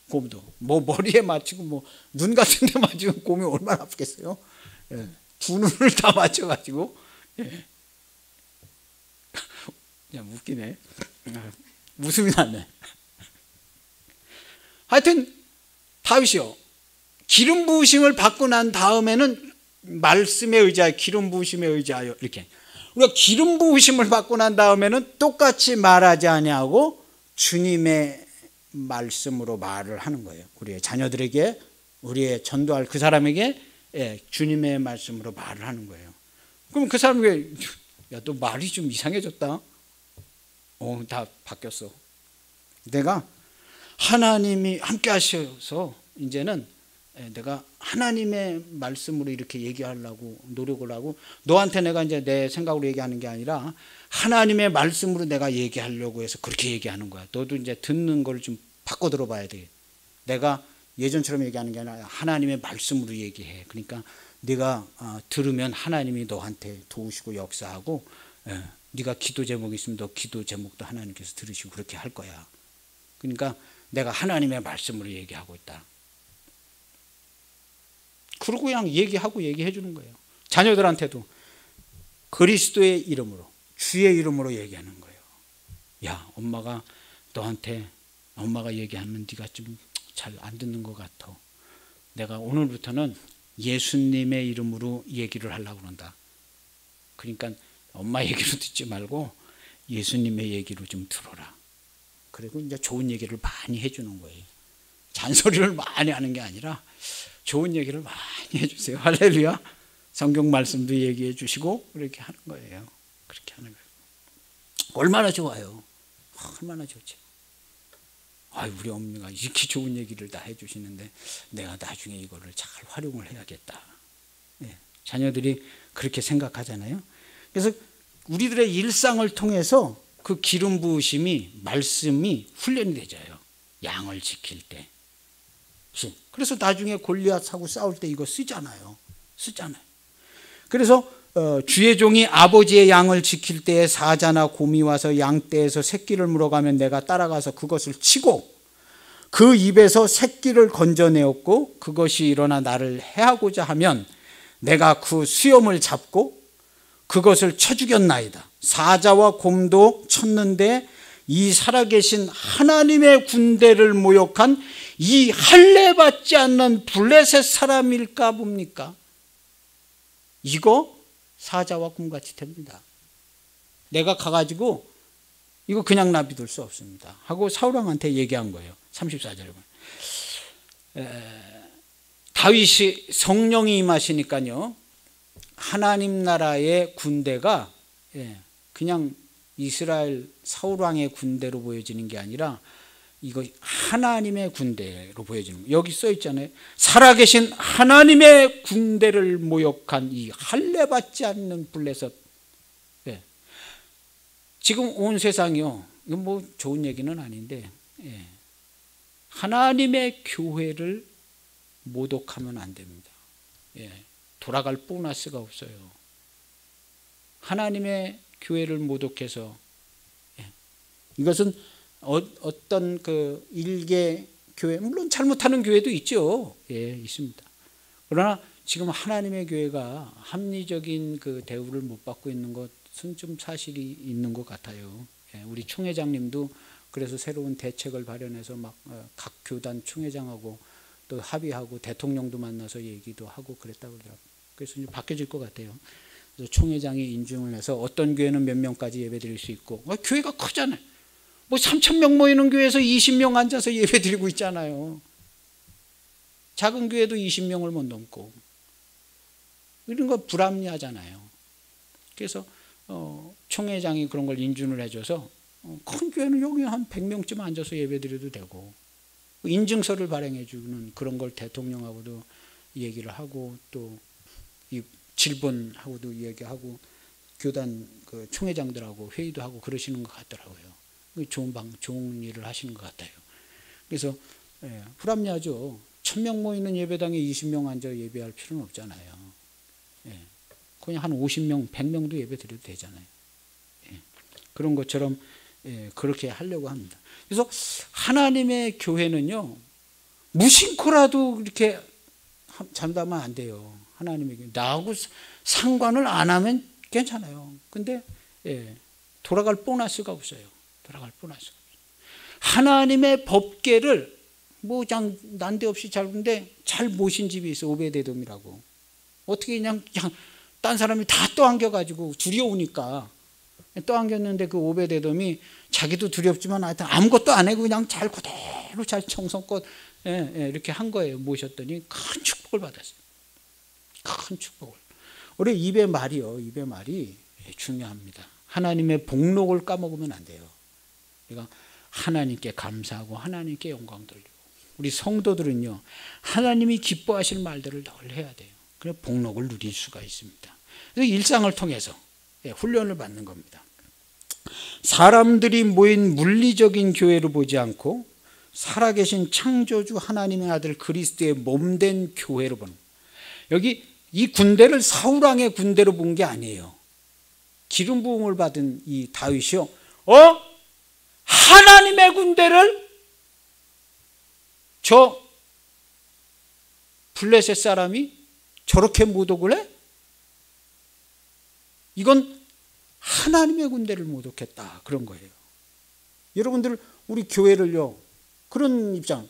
곰도 뭐 머리에 맞추고 뭐 눈 같은 데 맞으면 곰이 얼마나 아프겠어요. 두 눈을 다 맞춰가지고 그냥 웃기네. 웃음이 났네. 하여튼 다윗이요 기름 부으심을 받고 난 다음에는 말씀에 의지하여 기름 부으심에 의지하여 이렇게 우리가 기름 부으심을 받고 난 다음에는 똑같이 말하지 아니하고 주님의 말씀으로 말을 하는 거예요. 우리의 자녀들에게 우리의 전도할 그 사람에게 주님의 말씀으로 말을 하는 거예요. 그럼 그 사람에게 야, 너 말이 좀 이상해졌다. 다 바뀌었어. 내가 하나님이 함께 하셔서 이제는 내가 하나님의 말씀으로 이렇게 얘기하려고 노력을 하고 너한테 내가 이제 내 생각으로 얘기하는 게 아니라 하나님의 말씀으로 내가 얘기하려고 해서 그렇게 얘기하는 거야. 너도 이제 듣는 걸 좀 바꿔 들어봐야 돼. 내가 예전처럼 얘기하는 게 아니라 하나님의 말씀으로 얘기해. 그러니까 네가 들으면 하나님이 너한테 도우시고 역사하고 네가 기도 제목이 있으면 너 기도 제목도 하나님께서 들으시고 그렇게 할 거야. 그러니까 내가 하나님의 말씀으로 얘기하고 있다. 그러고 그냥 얘기해 주는 거예요. 자녀들한테도 그리스도의 이름으로 주의 이름으로 얘기하는 거예요. 야, 엄마가 너한테 엄마가 얘기하면 네가 좀 잘 안 듣는 것 같아. 내가 오늘부터는 예수님의 이름으로 얘기를 하려고 그런다. 그러니까 엄마 얘기로 듣지 말고 예수님의 얘기로 좀 들어라. 그리고 이제 좋은 얘기를 많이 해주는 거예요. 잔소리를 많이 하는 게 아니라 좋은 얘기를 많이 해주세요. 할렐루야. 성경 말씀도 얘기해 주시고 그렇게 하는 거예요. 그렇게 하는 거예요. 얼마나 좋아요. 얼마나 좋죠. 우리 어머니가 이렇게 좋은 얘기를 다 해주시는데 내가 나중에 이거를 잘 활용을 해야겠다. 자녀들이 그렇게 생각하잖아요. 그래서 우리들의 일상을 통해서 그 기름 부으심이, 말씀이 훈련이 되져요. 양을 지킬 때. 그래서 나중에 골리앗하고 싸울 때 이거 쓰잖아요. 그래서 주의 종이 아버지의 양을 지킬 때에 사자나 곰이 와서 양떼에서 새끼를 물어가면 내가 따라가서 그것을 치고 그 입에서 새끼를 건져내었고 그것이 일어나 나를 해하고자 하면 내가 그 수염을 잡고 그것을 쳐 죽였나이다. 사자와 곰도 쳤는데 이 살아계신 하나님의 군대를 모욕한 이 할례받지 않는 블레셋 사람일까 봅니까? 이거 사자와 곰같이 됩니다. 내가 가가지고 이거 그냥 놔둘 수 없습니다 하고 사울왕한테 얘기한 거예요. 34절에 다윗이 성령이 임하시니까요, 하나님 나라의 군대가 그냥 이스라엘 사울왕의 군대로 보여지는 게 아니라 이거 하나님의 군대로 보여지는 거예요. 여기 써 있잖아요. 살아계신 하나님의 군대를 모욕한 이 할례받지 않는 블레셋. 지금 온 세상이요, 이건 뭐 좋은 얘기는 아닌데 하나님의 교회를 모독하면 안 됩니다. 돌아갈 보너스가 없어요. 하나님의 교회를 모독해서 이것은 어떤 그 일개 교회, 물론 잘못하는 교회도 있죠. 있습니다. 그러나 지금 하나님의 교회가 합리적인 그 대우를 못 받고 있는 것은 좀 사실이 있는 것 같아요. 우리 총회장님도 그래서 새로운 대책을 발현해서 막 각 교단 총회장하고 또 합의하고 대통령도 만나서 얘기도 하고 그랬다고 그러더라고요. 그래서 이제 바뀌어질 것 같아요. 그래서 총회장이 인증을 해서 어떤 교회는 몇 명까지 예배 드릴 수 있고, 교회가 크잖아요. 뭐 3,000명 모이는 교회에서 20명 앉아서 예배 드리고 있잖아요. 작은 교회도 20명을 못 넘고 이런 거 불합리하잖아요. 그래서 총회장이 그런 걸 인준을 해줘서 큰 교회는 여기 한 100명쯤 앉아서 예배 드려도 되고, 인증서를 발행해 주는 그런 걸 대통령하고도 얘기를 하고 또 이 질본하고도 얘기하고 교단 그 총회장들하고 회의도 하고 그러시는 것 같더라고요. 좋은 일을 하시는 것 같아요. 그래서 불합리하죠. 1,000명 모이는 예배당에 20명 앉아 예배할 필요는 없잖아요. 그냥 한 50명, 100명도 예배 드려도 되잖아요. 그런 것처럼 그렇게 하려고 합니다. 그래서 하나님의 교회는요, 무심코라도 이렇게 잠담하면 안 돼요. 하나님의 교회. 나하고 상관을 안 하면 괜찮아요. 근데 돌아갈 보너스가 없어요. 하나님의 법궤를 뭐 그냥 난데없이 잡은데 잘 모신 집이 있어. 오베데돔이라고. 어떻게 그냥 딴 사람이 다 떠안겨가지고 두려우니까 떠안겼는데 그 오베데돔이 자기도 두렵지만 하여튼 아무것도 안 하고 그냥 잘 그대로 잘 정성껏 이렇게 한 거예요. 모셨더니 큰 축복을 받았어요. 큰 축복을. 우리 입의 말이요, 입의 말이 중요합니다. 하나님의 복록을 까먹으면 안 돼요. 그러니까 하나님께 감사하고 하나님께 영광 돌리고, 우리 성도들은요, 하나님이 기뻐하실 말들을 늘 해야 돼요. 그래 복록을 누릴 수가 있습니다. 그래서 일상을 통해서 훈련을 받는 겁니다. 사람들이 모인 물리적인 교회를 보지 않고 살아계신 창조주 하나님의 아들 그리스도의 몸된 교회로 보는 거예요. 여기 이 군대를 사울왕의 군대로 본 게 아니에요. 기름 부음을 받은 이 다윗이요, 하나님의 군대를 저 블레셋 사람이 저렇게 모독을 해? 이건 하나님의 군대를 모독했다, 그런 거예요. 여러분들 우리 교회를요, 그런 입장,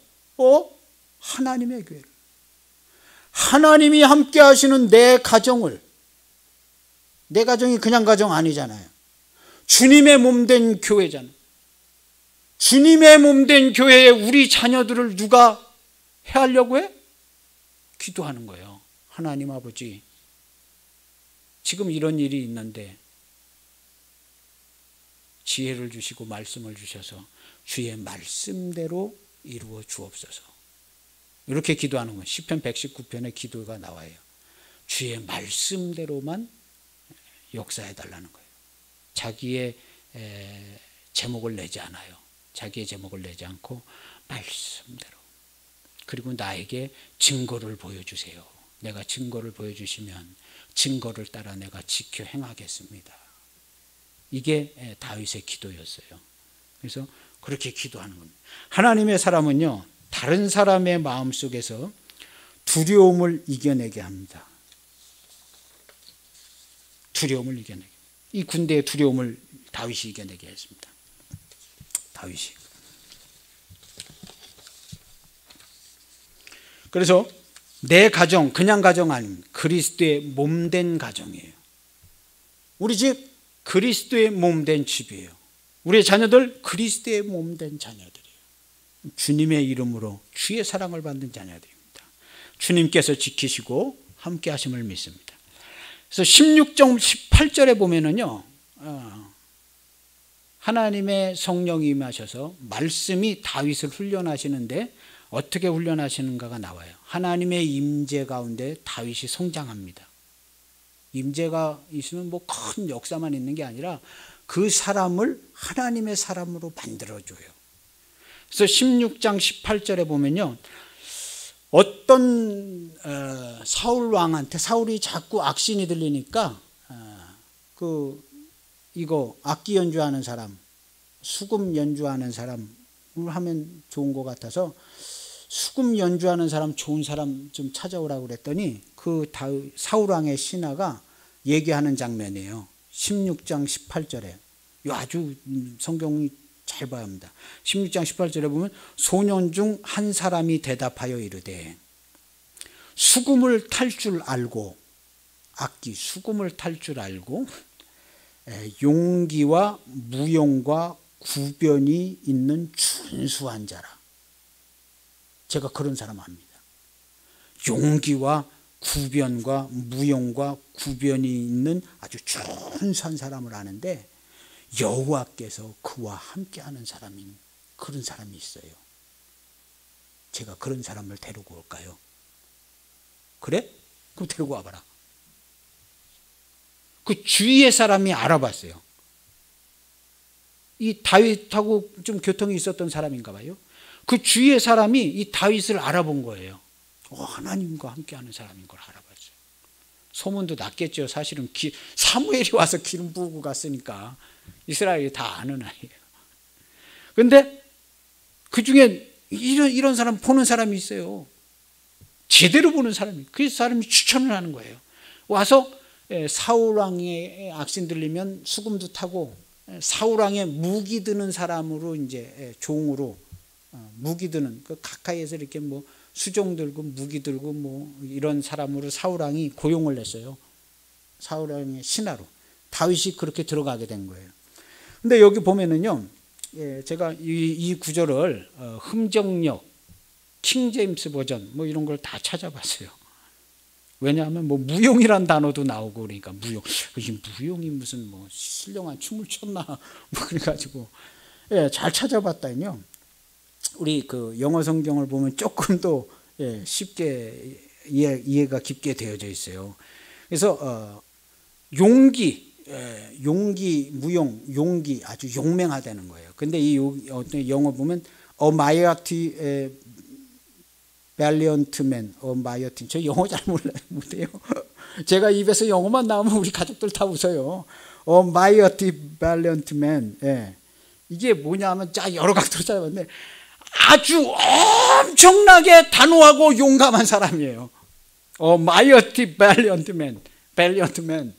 하나님의 교회를, 하나님이 함께 하시는 내 가정을, 내 가정이 그냥 가정 아니잖아요. 주님의 몸된 교회잖아요. 주님의 몸된 교회에 우리 자녀들을 누가 해하려고 해? 기도하는 거예요. 하나님 아버지, 지금 이런 일이 있는데 지혜를 주시고 말씀을 주셔서 주의 말씀대로 이루어 주옵소서. 이렇게 기도하는 거예요. 시편 119편의 기도가 나와요. 주의 말씀대로만 역사해 달라는 거예요. 자기의 제목을 내지 않아요. 자기의 제목을 내지 않고 말씀대로. 그리고 나에게 증거를 보여주세요. 내가 증거를 보여주시면 증거를 따라 내가 지켜 행하겠습니다. 이게 다윗의 기도였어요. 그래서 그렇게 기도하는 겁니다. 하나님의 사람은요, 다른 사람의 마음속에서 두려움을 이겨내게 합니다. 두려움을 이겨내게. 이 군대의 두려움을 다윗이 이겨내게 했습니다. 다윗이. 그래서 내 가정, 그냥 가정 아닙니다. 그리스도의 몸된 가정이에요. 우리 집 그리스도의 몸된 집이에요. 우리의 자녀들 그리스도의 몸된 자녀들이에요. 주님의 이름으로 주의 사랑을 받는 자녀들입니다. 주님께서 지키시고 함께 하심을 믿습니다. 그래서 16장 18절에 보면은요, 하나님의 성령이 임하셔서 말씀이 다윗을 훈련하시는데 어떻게 훈련하시는가가 나와요. 하나님의 임재 가운데 다윗이 성장합니다. 임재가 있으면 뭐 큰 역사만 있는 게 아니라 그 사람을 하나님의 사람으로 만들어줘요. 그래서 16장 18절에 보면요, 어떤 사울 왕한테, 사울이 자꾸 악신이 들리니까 이거 악기 연주하는 사람, 수금 연주하는 사람을 하면 좋은 것 같아서 수금 연주하는 사람, 좋은 사람 좀 찾아오라고 그랬더니 그 사울 왕의 신하가 얘기하는 장면이에요. 16장 18절에. 아주 성경이 잘 봐야 합니다. 16장 18절에 보면 소년 중 한 사람이 대답하여 이르되 수금을 탈 줄 알고, 악기 수금을 탈 줄 알고 용기와 무용과 구변이 있는 준수한 자라. 제가 그런 사람 압니다. 용기와 구변과 무용과 구변이 있는 아주 준수한 사람을 아는데 여호와께서 그와 함께하는 사람인 그런 사람이 있어요. 제가 그런 사람을 데리고 올까요? 그래? 그럼 데리고 와봐라. 그 주위의 사람이 알아봤어요. 이 다윗하고 좀 교통이 있었던 사람인가 봐요. 그 주위의 사람이 이 다윗을 알아본 거예요. 하나님과 함께하는 사람인 걸 알아봤어요. 소문도 났겠죠. 사실은 사무엘이 와서 기름 부으고 갔으니까 이스라엘이 다 아는 아이예요. 그런데 그 중에 이런 사람 보는 사람이 있어요. 제대로 보는 사람이. 그 사람이 추천을 하는 거예요. 와서 사울 왕의 악신 들리면 수금도 타고 사울 왕의 무기 드는 사람으로 이제 종으로 무기 드는 그 가까이에서 이렇게 뭐 수종 들고 무기 들고 뭐 이런 사람으로 사울 왕이 고용을 했어요. 사울 왕의 신하로. 다윗이 그렇게 들어가게 된 거예요. 근데 여기 보면은요, 제가 이 구절을 흠정역, 킹제임스 버전 뭐 이런 걸 다 찾아봤어요. 왜냐하면 뭐 무용이란 단어도 나오고 그러니까 무용이 무슨 뭐 신령한 춤을 췄나 뭐 그래가지고 잘 찾아봤다니요. 우리 그 영어 성경을 보면 조금 더 쉽게 이해가 깊게 되어져 있어요. 그래서 용기, 무용, 용기 아주 용맹하다는 거예요. 근데 이 영어 보면 a mighty valiant man, mighty. 저 영어 잘 못해요. 제가 입에서 영어만 나오면 우리 가족들 다 웃어요. a mighty valiant man. 이게 뭐냐면 여러 각도로 찾아봤는데 아주 엄청나게 단호하고 용감한 사람이에요. mighty valiant man.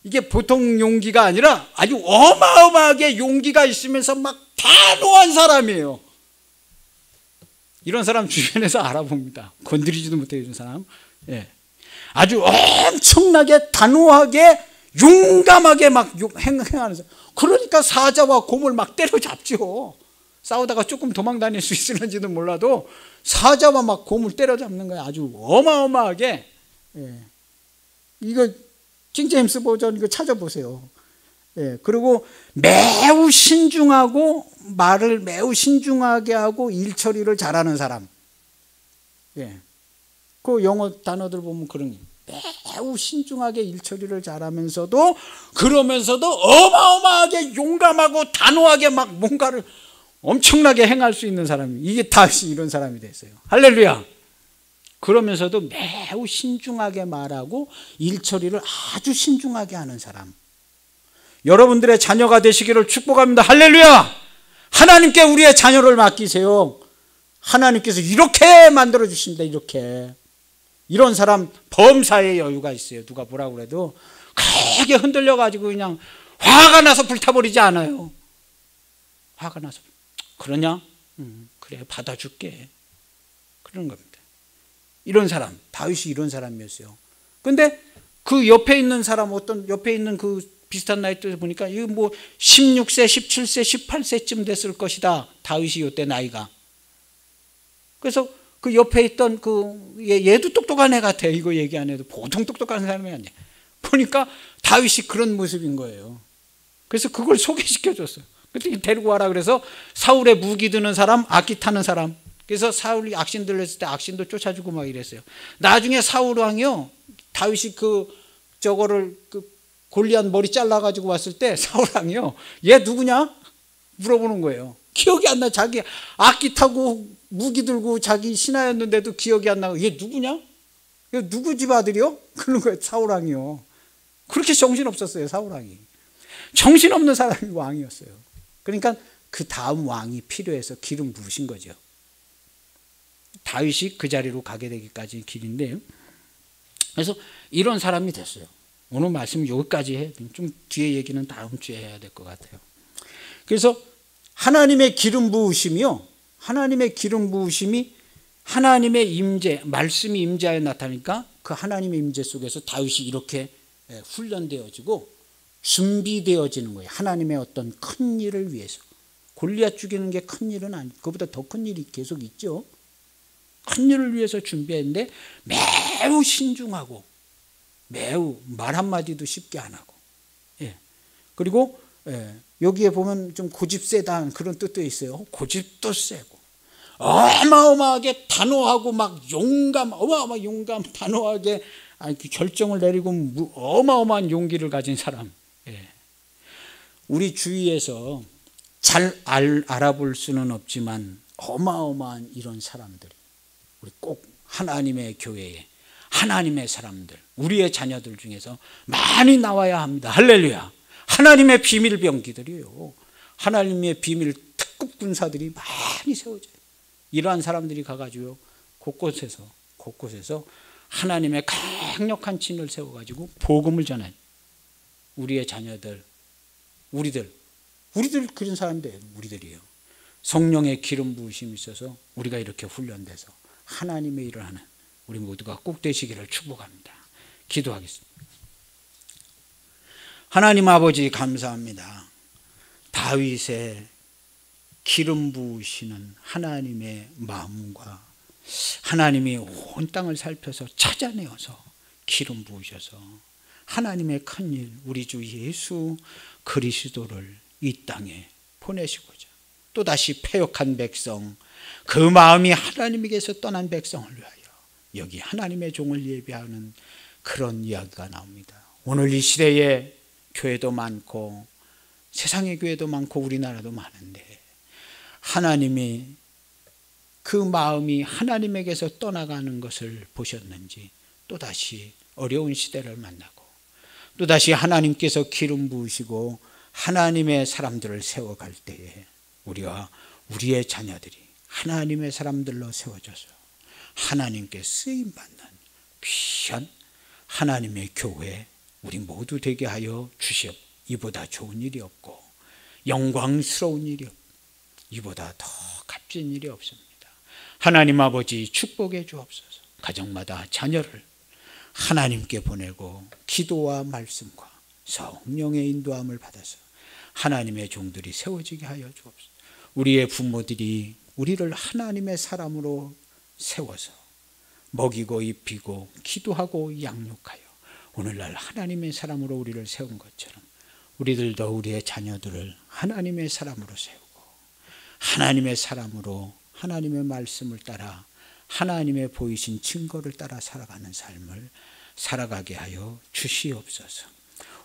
이게 보통 용기가 아니라 아주 어마어마하게 용기가 있으면서 막 단호한 사람이에요. 이런 사람 주변에서 알아봅니다. 건드리지도 못해 이런 사람. 아주 엄청나게 단호하게 용감하게 막 행하는 사람. 그러니까 사자와 곰을 막 때려잡죠. 싸우다가 조금 도망 다닐 수 있을는지도 몰라도 사자와 막 곰을 때려잡는 거예요. 아주 어마어마하게. 이거 킹제임스 버전 이거 찾아보세요. 예, 그리고 매우 신중하고 말을 매우 신중하게 하고 일 처리를 잘하는 사람. 예, 그 영어 단어들 보면 그런 매우 신중하게 일 처리를 잘하면서도 그러면서도 어마어마하게 용감하고 단호하게 막 뭔가를 엄청나게 행할 수 있는 사람이, 이게 다윗이 이런 사람이 됐어요. 할렐루야. 그러면서도 매우 신중하게 말하고 일 처리를 아주 신중하게 하는 사람. 여러분들의 자녀가 되시기를 축복합니다. 할렐루야. 하나님께 우리의 자녀를 맡기세요. 하나님께서 이렇게 만들어 주십니다. 이렇게. 이런 사람 범사의 여유가 있어요. 누가 뭐라고 그래도 크게 흔들려 가지고 그냥 화가 나서 불타버리지 않아요. 화가 나서 그러냐? 그래, 받아줄게. 그런 겁니다. 이런 사람, 다윗이 이런 사람이었어요. 근데 그 옆에 있는 사람, 어떤 옆에 있는 그 비슷한 나이 때 보니까 이거 뭐 16세, 17세, 18세쯤 됐을 것이다. 다윗이 이때 나이가. 그래서 그 옆에 있던 얘도 똑똑한 애 같아. 이거 얘기 안 해도 보통 똑똑한 사람이 아니야. 보니까 다윗이 그런 모습인 거예요. 그래서 그걸 소개시켜줬어요. 그때 데리고 와라 그래서 사울의 무기 드는 사람, 악기 타는 사람. 그래서 사울이 악신들 했을 때 악신도 쫓아주고 막 이랬어요. 나중에 사울 왕이요, 다윗이 저거를 골리앗 머리 잘라가지고 왔을 때 사울 왕이요, 얘 누구냐? 물어보는 거예요. 기억이 안 나. 자기 악기 타고 무기 들고 자기 신하였는데도 기억이 안 나고, 얘 누구냐? 얘 누구 집 아들이요? 그러는 거예요. 사울 왕이요. 그렇게 정신없었어요. 사울 왕이. 정신없는 사람이 왕이었어요. 그러니까 그 다음 왕이 필요해서 기름 부으신 거죠. 다윗이 그 자리로 가게 되기까지 길인데요. 그래서 이런 사람이 됐어요. 오늘 말씀 여기까지 해. 좀 뒤에 얘기는 다음 주에 해야 될 것 같아요. 그래서 하나님의 기름 부으심이요, 하나님의 기름 부으심이 하나님의 임재, 말씀이 임재하여 나타나니까 그 하나님의 임재 속에서 다윗이 이렇게 훈련되어지고 준비되어지는 거예요. 하나님의 어떤 큰 일을 위해서. 골리앗 죽이는 게 큰 일은 아니고 그보다 더 큰 일이 계속 있죠. 큰 일을 위해서 준비했는데 매우 신중하고 매우 말 한마디도 쉽게 안 하고, 예. 그리고 여기에 보면 좀 고집 세다는 그런 뜻도 있어요. 고집도 세고 어마어마하게 단호하고 막 어마어마하게 용감 단호하게 결정을 내리고 어마어마한 용기를 가진 사람. 예. 우리 주위에서 잘 알아볼 수는 없지만 어마어마한 이런 사람들이 우리 꼭 하나님의 교회에, 하나님의 사람들, 우리의 자녀들 중에서 많이 나와야 합니다. 할렐루야. 하나님의 비밀 병기들이요, 하나님의 비밀 특급 군사들이 많이 세워져요. 이러한 사람들이 가가지고 곳곳에서 하나님의 강력한 진을 세워가지고 복음을 전하는 우리의 자녀들, 우리들 그런 사람들, 우리들이에요. 성령의 기름 부으심이 있어서 우리가 이렇게 훈련돼서 하나님의 일을 하는 우리 모두가 꼭 되시기를 축복합니다. 기도하겠습니다. 하나님 아버지 감사합니다. 다윗의 기름 부으시는 하나님의 마음과 하나님이 온 땅을 살펴서 찾아내어서 기름 부으셔서 하나님의 큰일, 우리 주 예수 그리스도를 이 땅에 보내시고자 또다시 패역한 백성, 그 마음이 하나님에게서 떠난 백성을 위하여 여기 하나님의 종을 예배하는 그런 이야기가 나옵니다. 오늘 이 시대에 교회도 많고 세상의 교회도 많고 우리나라도 많은데 하나님이 그 마음이 하나님에게서 떠나가는 것을 보셨는지 또다시 어려운 시대를 만나고 또다시 하나님께서 기름 부으시고 하나님의 사람들을 세워갈 때에 우리와 우리의 자녀들이 하나님의 사람들로 세워져서 하나님께 쓰임받는 귀한 하나님의 교회 우리 모두 되게 하여 주시오. 이보다 좋은 일이 없고 영광스러운 일이 없고 이보다 더 값진 일이 없습니다. 하나님 아버지 축복해 주옵소서. 가정마다 자녀를 하나님께 보내고 기도와 말씀과 성령의 인도함을 받아서 하나님의 종들이 세워지게 하여 주옵소서. 우리의 부모들이 우리를 하나님의 사람으로 세워서 먹이고 입히고 기도하고 양육하여 오늘날 하나님의 사람으로 우리를 세운 것처럼 우리들도 우리의 자녀들을 하나님의 사람으로 세우고 하나님의 사람으로 하나님의 말씀을 따라 하나님의 보이신 증거를 따라 살아가는 삶을 살아가게 하여 주시옵소서.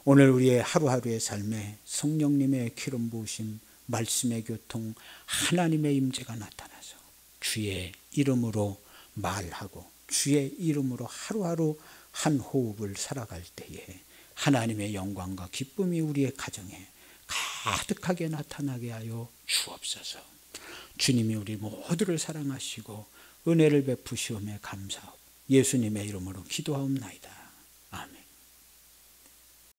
오늘 우리의 하루하루의 삶에 성령님의 기름 부으심, 말씀의 교통, 하나님의 임재가 나타나서 주의 이름으로 말하고 주의 이름으로 하루하루 한 호흡을 살아갈 때에 하나님의 영광과 기쁨이 우리의 가정에 가득하게 나타나게 하여 주옵소서. 주님이 우리 모두를 사랑하시고 은혜를 베푸시오며 감사하고 예수님의 이름으로 기도하옵나이다. 아멘.